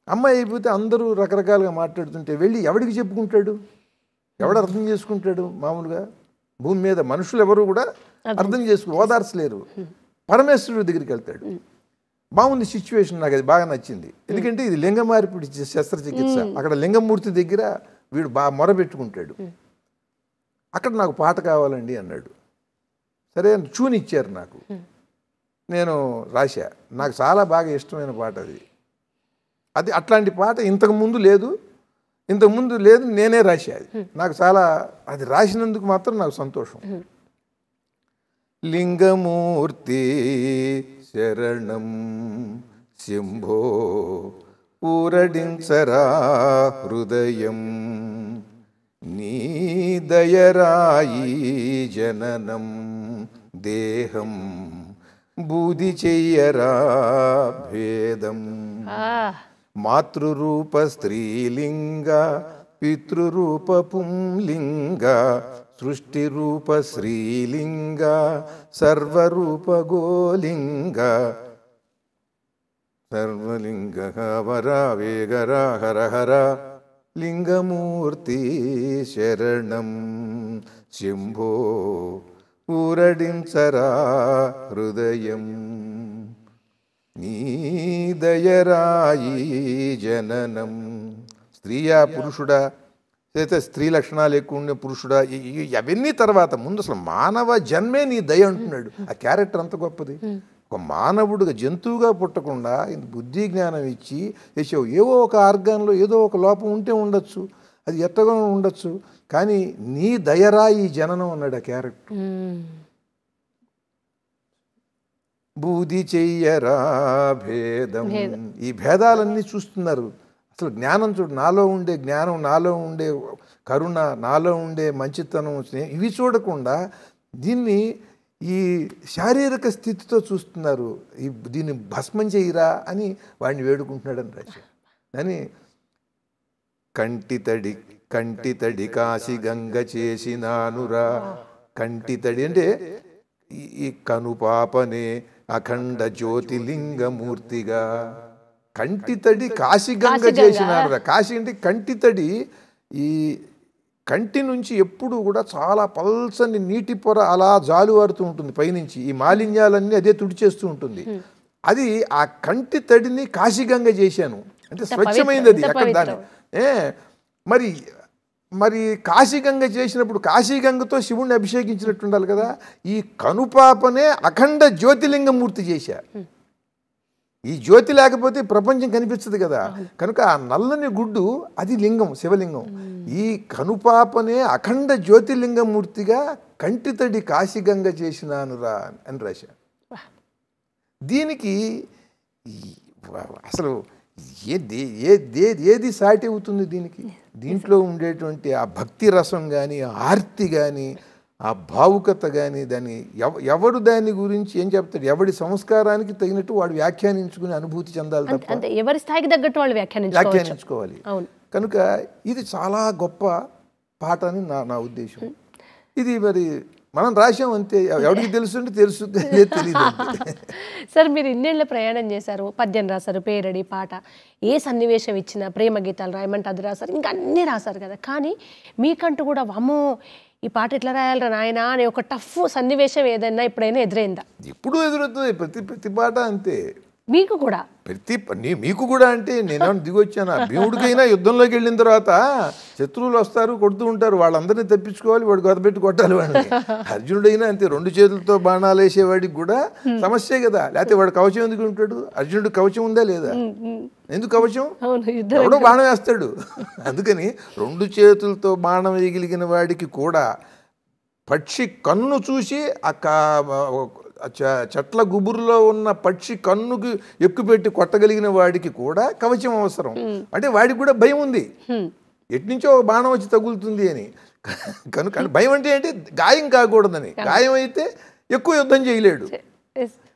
అమ్మాయి అయిపోతే అందరూ రకరకాలుగా మాట్లాడుతుంటే వెళ్ళి ఎవడికి చెప్పుకుంటాడు, ఎవడు అర్థం చేసుకుంటాడు? మామూలుగా భూమి మీద మనుషులు ఎవరు కూడా అర్థం చేసుకుని ఓదార్చలేరు. పరమేశ్వరుడి దగ్గరికి వెళ్తాడు. బాగుంది సిచ్యువేషన్, నాకు అది బాగా నచ్చింది. ఎందుకంటే ఇది లింగ మార్పిడి శస్త్రచికిత్స. అక్కడ లింగమూర్తి దగ్గర వీడు బాగా మొరబెట్టుకుంటాడు. అక్కడ నాకు పాట కావాలండి అన్నాడు. సరే ట్యూన్ ఇచ్చారు నాకు, నేను రాశా. నాకు చాలా బాగా ఇష్టమైన పాట అది అట్లాంటి పాట ఇంతకుముందు లేదు, నేనే రాశా. నాకు చాలా అది రాసినందుకు మాత్రం నాకు సంతోషం. లింగమూర్తి శరణం శంభో ఊరడించరా హృదయం, నీ దయరాయి జననం దేహం బూది చెయ్యరా భేదం, మాతృరూప స్త్రీలింగ పితృరూప పుంలింగ సృష్టిరూప శ్రీలింగ సర్వరూప గోలింగ సర్వలింగ వర వేగర హర హర లింగమూర్తి శరణం శంభో ఊరడించరా హృదయం, నీ దయరాయి జననం. స్త్రీయా పురుషుడా, అయితే స్త్రీ లక్షణాలు ఎక్కువ ఉండే పురుషుడా, అవన్నీ తర్వాత ముందు అసలు మానవ జన్మే నీ దయ అంటున్నాడు. ఆ క్యారెక్టర్ అంత గొప్పది. ఒక మానవుడిగా జంతువుగా పుట్టకుండా బుద్ధి జ్ఞానం ఇచ్చి చేసావు. ఏవో ఒక ఆర్గాన్లో ఏదో ఒక లోపం ఉంటే ఉండొచ్చు, అది ఎత్తగా ఉండొచ్చు, కానీ నీ దయరాయి జననం అన్నాడు ఆ క్యారెక్టర్. బూది చెయ్యరా భేదం. ఈ భేదాలన్నీ చూస్తున్నారు. అసలు జ్ఞానం చూడు, నాలో ఉండే జ్ఞానం, నాలో ఉండే కరుణ, నాలో ఉండే మంచితనం, ఇవి చూడకుండా దీన్ని ఈ శారీరక స్థితితో చూస్తున్నారు. దీన్ని భస్మం చేయరా అని వాడిని వేడుకుంటున్నాడని రాశారు. అని కంటితడి కాశీ గంగ చేసినానురా. కంటితడి అంటే ఈ కనుపాపనే అఖండ జ్యోతిలింగమూర్తిగా. కంటితడి కాశీగంగ చేసినారు. కాశీ అంటే కంటితడి. ఈ కంటి నుంచి ఎప్పుడు కూడా చాలా పల్సని నీటి పొర అలా జాలువారుతూ ఉంటుంది పైనుంచి. ఈ మాలిన్యాలన్నీ అదే తుడిచేస్తూ ఉంటుంది. అది ఆ కంటి తడిని కాశీగంగ చేశాను అంటే స్వచ్ఛమైంది అది. అక్కడ దాన్ని మరి కాశీగంగ చేసినప్పుడు కాశీగంగతో శివుణ్ణి అభిషేకించినట్టు ఉండాలి కదా. ఈ కనుపాపనే అఖండ జ్యోతిలింగమూర్తి చేశా. ఈ జ్యోతి లేకపోతే ప్రపంచం కనిపించదు కదా. కనుక ఆ నల్లని గుడ్డు అది లింగం, శివలింగం. ఈ కనుపాపనే అఖండ జ్యోతిలింగమూర్తిగా కంటితడి కాశీగంగ చేసినానురా అని రాశా. దీనికి అసలు ఏది సాటి అవుతుంది దీనికి? దీంట్లో ఉండేటువంటి ఆ భక్తి రసం కానీ, ఆర్తి కానీ, ఆ భావుకత కానీ, దాన్ని ఎవడు దాని గురించి ఏం చెప్తాడు? ఎవడి సంస్కారానికి తగినట్టు వాడు వ్యాఖ్యానించుకుని అనుభూతి చెందాలి తప్ప ఎవరి స్థాయికి తగ్గట్టు వాళ్ళు వ్యాఖ్యానించుకోవాలి. కనుక ఇది చాలా గొప్ప పాట అని నా ఉద్దేశం. ఇది మరి మనం రాసాం అంతే. ఎవరికి తెలుసుంటే తెలుసు, తెలియదు. సార్ మీరు ఇన్నేళ్ళ ప్రయాణం చేశారు, పద్యం రాశారు, పేరడి, పాట, ఏ సన్నివేశం ఇచ్చినా ప్రేమ గీతాలు రాయమంటే అది రాశారు, ఇంకా అన్నీ రాశారు కదా. కానీ మీకంటూ కూడా వామ్మో ఈ పాట ఎట్లా రాయాలరా నాయనా అనే ఒక టఫ్ సన్నివేశం ఏదైనా ఎప్పుడైనా ఎదురైందా? ఇప్పుడు ఎదురవుతుంది, ప్రతి పాట అంతే. మీకు కూడా మీకు కూడా అంటే నేను దిగొచ్చాను. భీముడికైనా యుద్ధంలోకి వెళ్ళిన తర్వాత శత్రువులు వస్తారు, కొడుతూ ఉంటారు, వాళ్ళందరినీ తప్పించుకోవాలి, వాడు గొదపెట్టి కొట్టాలి వాడిని. అర్జునుడైనా అంతే, 2 చేతులతో బాణాలు వేసేవాడికి కూడా సమస్యే కదా. లేకపోతే వాడు కవచం ఎందుకు ఉంటాడు? అర్జునుడు కవచం ఉందా లేదా? ఎందుకు కవచం? ఎవడో బాణం వేస్తాడు. అందుకని 2 చేతులతో బాణం వేయగలిగిన వాడికి కూడా పక్షి కన్ను చూసి చెట్ల గుబురులో ఉన్న పక్షి కన్నుకి ఎక్కుపెట్టి కొట్టగలిగిన వాడికి కూడా కవచం అవసరం. అంటే వాడికి కూడా భయం ఉంది, ఎట్నుంచో బాణం వచ్చి తగులుతుంది అని. కనుక భయం అంటే ఏంటి? గాయం కాకూడదని. గాయం అయితే ఎక్కువ యుద్ధం చేయలేడు.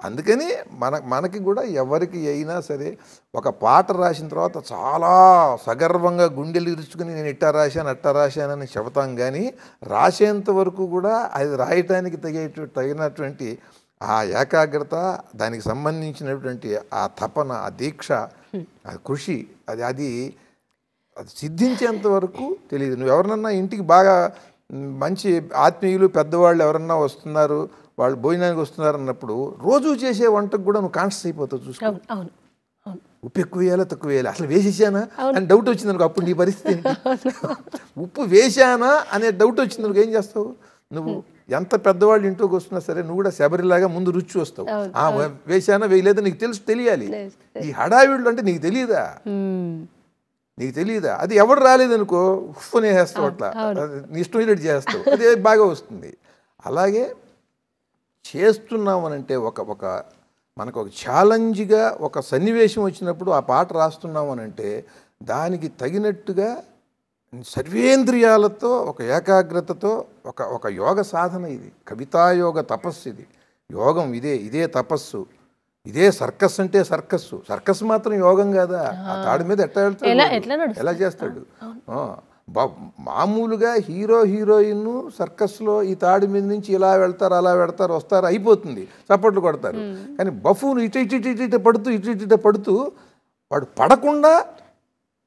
అందుకని మనకి కూడా ఎవరికి అయినా సరే ఒక పాట రాసిన తర్వాత చాలా సగర్వంగా గుండెలు ఇరుచుకుని నేను ఇట్టా రాశాను అట్టా రాశానని చెబుతాం. కానీ రాసేంత వరకు కూడా అది రాయటానికి తగినటువంటి ఆ ఏకాగ్రత, దానికి సంబంధించినటువంటి ఆ తపన, ఆ దీక్ష, ఆ కృషి, అది సిద్ధించేంత వరకు తెలియదు. నువ్వు ఎవరినన్నా ఇంటికి బాగా మంచి ఆత్మీయులు పెద్దవాళ్ళు ఎవరన్నా వస్తున్నారు, వాళ్ళు భోజనానికి వస్తున్నారు అన్నప్పుడు రోజు చేసే వంటకు కూడా నువ్వు కాన్షియస్ అయిపోతావు. చూసుకో, ఉప్పు ఎక్కువ వేయాలా తక్కువ వేయాలా, అసలు వేసేసానా అని డౌట్ వచ్చింది అనుకో, అప్పుడు నీ పరిస్థితి ఉప్పు వేసానా అనే డౌట్ వచ్చింది అనుకో, ఏం చేస్తావు నువ్వు? ఎంత పెద్దవాళ్ళు ఇంట్లోకి వస్తున్నా సరే నువ్వు కూడా శబరిలాగా ముందు రుచి వస్తావు. వేసానా వేయలేదా నీకు తెలియాలి. ఈ హడావిళ్ళు అంటే నీకు తెలియదా? నీకు తెలియదా? అది ఎవరు రాలేదనుకో ఉప్పునే వేస్తావు, అట్లా నీ ఇష్టం వచ్చినట్టు చేస్తావు, అదే బాగా వస్తుంది. అలాగే చేస్తున్నామనంటే మనకు ఒక ఛాలెంజ్గా ఒక సన్నివేశం వచ్చినప్పుడు ఆ పాట రాస్తున్నామనంటే దానికి తగినట్టుగా సర్వేంద్రియాలతో ఒక ఏకాగ్రతతో ఒక యోగ సాధన. ఇది కవితాయోగ తపస్సు. ఇది యోగం, ఇదే తపస్సు, ఇదే సర్కస్. అంటే సర్కస్ మాత్రం యోగం కాదా? ఆ తాడు మీద ఎట్లా వెళ్తాడు, ఎలా చేస్తాడు? మామూలుగా హీరోయిన్ సర్కస్లో ఈ తాడు మీద నుంచి ఇలా వెళ్తారు, అలా వెళ్తారు, వస్తారు, అయిపోతుంది, చప్పట్లు కొడతారు. కానీ బఫూన్ ఇటు పడుతూ వాడు పడకుండా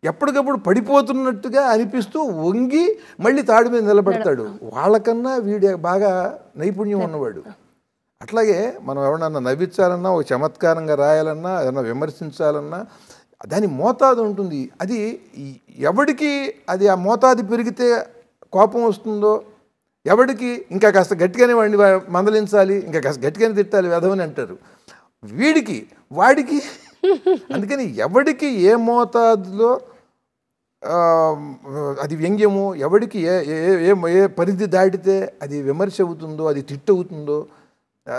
ఎప్పటికప్పుడు పడిపోతున్నట్టుగా అనిపిస్తూ వంగి మళ్ళీ తాడు మీద నిలబడతాడు. వాళ్ళకన్నా వీడి బాగా నైపుణ్యం ఉన్నవాడు. అట్లాగే మనం ఎవరన్నా నవ్వించాలన్నా, ఒక చమత్కారంగా రాయాలన్నా, ఏదన్నా విమర్శించాలన్నా దాని మోతాదు ఉంటుంది. అది ఎవడికి అది ఆ మోతాదు పెరిగితే కోపం వస్తుందో, ఎవడికి ఇంకా కాస్త గట్టిగానే వాడిని మందలించాలి, ఇంకా కాస్త గట్టిగానే తిట్టాలి వెధవని అంటారు. వాడికి అందుకని ఎవడికి ఏ మోతాదులో అది వ్యంగ్యము, ఎవడికి ఏ పరిధి దాటితే అది విమర్శ అవుతుందో, అది తిట్టు అవుతుందో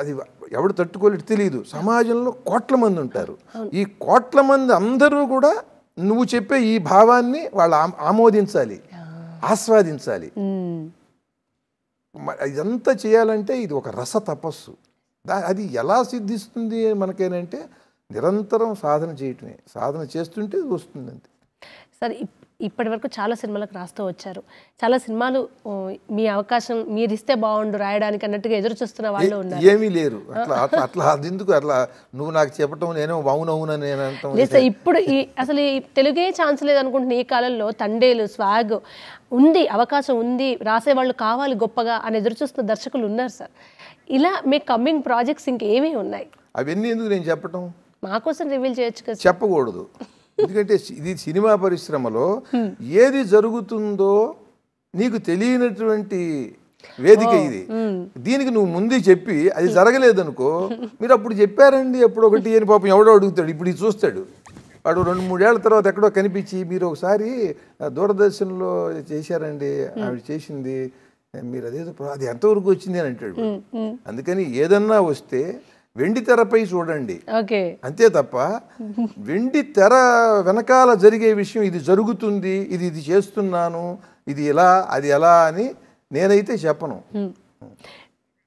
అది ఎవడు తట్టుకోలేడు తెలియదు. సమాజంలో కోట్ల మంది ఉంటారు. ఈ కోట్ల మంది అందరూ కూడా నువ్వు చెప్పే ఈ భావాన్ని వాళ్ళు ఆమోదించాలి, ఆస్వాదించాలి. ఇదంతా చేయాలంటే ఇది ఒక రస తపస్సు. అది ఎలా సిద్ధిస్తుంది మనకేనంటే నిరంతరం సాధన చేయటమే. సాధన చేస్తుంటే వస్తుంది అంతే. సరే, ఇప్పటి వరకు చాలా సినిమాలకు రాస్తూ వచ్చారు. చాలా సినిమాలు మీ అవకాశం మీరు ఇస్తే బాగుండు రాయడానికి అన్నట్టుగా ఎదురు చూస్తున్న వాళ్ళు ఉన్నారు. ఏమీ లేరు అట్లా ఎందుకు అట్లా నువ్వు నాకు చెప్పటం నేను అవునవునని నేను అంటాం. ఇప్పుడు అసలు ఈ తెలుగే ఛాన్స్ లేదు అనుకుంటున్నా. ఈ కాలంలో తండేలు స్వాగ్ ఉంది, అవకాశం ఉంది, రాసేవాళ్ళు కావాలి గొప్పగా అని ఎదురు చూస్తున్న దర్శకులు ఉన్నారు సార్. ఇలా మీ కమింగ్ ప్రాజెక్ట్స్ ఇంకేమీ ఉన్నాయి? అవన్నీ ఎందుకు నేను చెప్పటం? మాకోసం రివీల్ చేయొచ్చు కదా. చెప్పకూడదు, ఎందుకంటే ఇది సినిమా పరిశ్రమలో ఏది జరుగుతుందో నీకు తెలియనటువంటి వేదిక ఇది. దీనికి నువ్వు ముందే చెప్పి అది జరగలేదనుకో, మీరు అప్పుడు చెప్పారండి ఎప్పుడు ఒకటి అని పాపం ఎవడో అడుగుతాడు. ఇప్పుడు ఇది చూస్తాడు వాడు 2-3 ఏళ్ల తర్వాత ఎక్కడో కనిపించి మీరు ఒకసారి దూరదర్శన్లో చేశారండి, ఆవిడ చేసింది, మీరు అది ఎంతవరకు వచ్చింది అని అంటాడు. అందుకని ఏదన్నా వస్తే వెండి తెరపై చూడండి అంతే తప్ప వెండి తెర వెనకాల జరిగే విషయం ఇది జరుగుతుంది, ఇది చేస్తున్నాను, ఇది ఎలా అది ఎలా అని నేనైతే చెప్పను.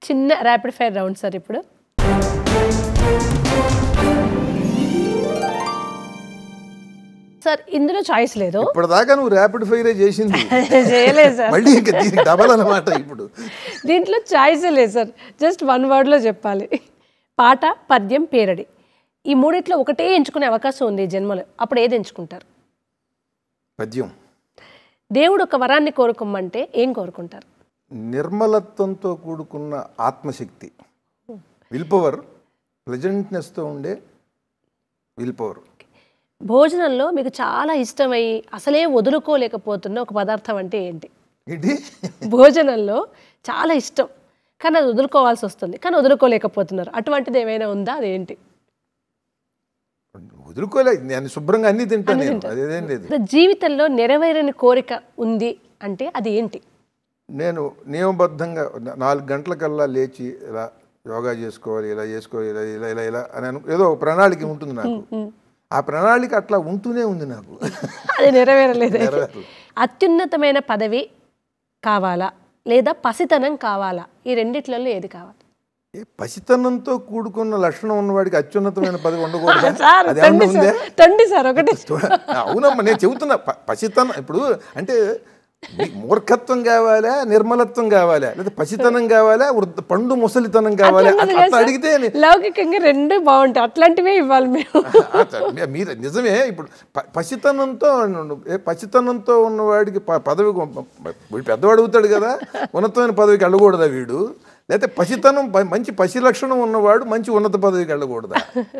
చిన్న ర్యాపిడ్ ఫైర్ రౌండ్ సార్. ఇప్పుడు సార్ ఇందులో చాయిస్ లేదు. ఇప్పటిదాకా నువ్వు ర్యాపిడ్ ఫైరే చేసింది, చేయలేదు సార్. మళ్ళీ ఇంకా దీనికి డబల్ అనమాట. ఇప్పుడు దీంట్లో చాయిసే లేదు సార్, జస్ట్ 1 వర్డ్లో చెప్పాలి. పాట, పద్యం, పేరడి, ఈ మూడిట్లో ఒకటే ఎంచుకునే అవకాశం ఉంది జన్మలో, అప్పుడు ఏది ఎంచుకుంటారు? పద్యం. దేవుడు ఒక వరాన్ని కోరుకోమంటే ఏం కోరుకుంటారు? నిర్మలత్వంతో కూడుకున్న ఆత్మశక్తి, విల్ పవర్, ప్లెజెంట్నెస్తో ఉండే విల్ పవర్. భోజనంలో మీకు చాలా ఇష్టమై అసలే వదులుకోలేకపోతున్న ఒక పదార్థం అంటే ఏంటి? ఏంటి? భోజనంలో చాలా ఇష్టం కానీ అది వదులుకోవాల్సి వస్తుంది, కానీ వదులుకోలేకపోతున్నారు, అటువంటిది ఏమైనా ఉందా? అదేంటి? వదులుకోలే, నేను శుభ్రంగా అన్ని తింటాను, అదేం లేదు. జీవితంలో నెరవేరని కోరిక ఉంది అంటే అది ఏంటి? నేను నియమబద్ధంగా 4 గంటలకల్లా లేచి ఇలా యోగా చేసుకోవాలి, ఇలా చేసుకోవాలి, ఇలా ఇలా ఇలా ఇలా అని ఏదో ఒక ప్రణాళిక ఉంటుంది నాకు. ఆ ప్రణాళిక అట్లా ఉంటూనే ఉంది నాకు. అది నెరవేరలేదు. అత్యున్నతమైన పదవి కావాలా లేదా పసితనం కావాలా? ఈ రెండిట్లలో ఏది కావాలి? పసితనంతో కూడుకున్న లక్షణం ఉన్నవాడికి అత్యున్నతమైన పదవి ఉండకూడదు. అవునమ్మా, నేను చెబుతున్నా. పసితనం ఇప్పుడు అంటే మూర్ఖత్వం కావాలా, నిర్మలత్వం కావాలా, లేదా పసితనం కావాలా, పండు ముసలితనం కావాలా అట్లా అడిగితే లౌకికంగా రెండు బాగుంటాయి, అట్లాంటివే ఇవ్వాలి మేము. మీరు నిజమే. ఇప్పుడు పసితనంతో ఉన్నవాడికి పదవి పెద్దవాడు అవుతాడు కదా, ఉన్నతమైన పదవికి వెళ్ళకూడదా వీడు? లేకపోతే పసితనం మంచి పసి లక్షణం ఉన్నవాడు మంచి ఉన్నత పదవికి వెళ్ళకూడదా?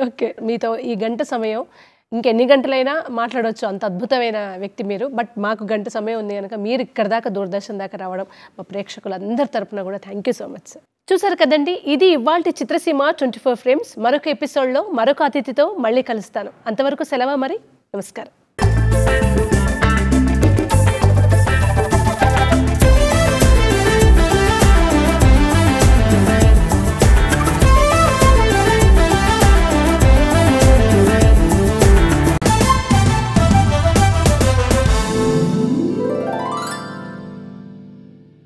ఓకే, మీతో ఈ గంట సమయం ఇంకెన్ని గంటలైనా మాట్లాడవచ్చు, అంత అద్భుతమైన వ్యక్తి మీరు. బట్ మాకు గంట సమయం ఉంది కనుక మీరు ఇక్కడ దాకా దూరదర్శన్ దాకా రావడం మా ప్రేక్షకులందరి తరపున కూడా thank you so much sir. చూసారు కదండి, ఇది ఇవాల్టి చిత్రసీమ 24 ఫ్రేమ్స్. మరొక ఎపిసోడ్లో మరొక అతిథితో మళ్ళీ కలుస్తాను. అంతవరకు సెలవు మరి, నమస్కారం.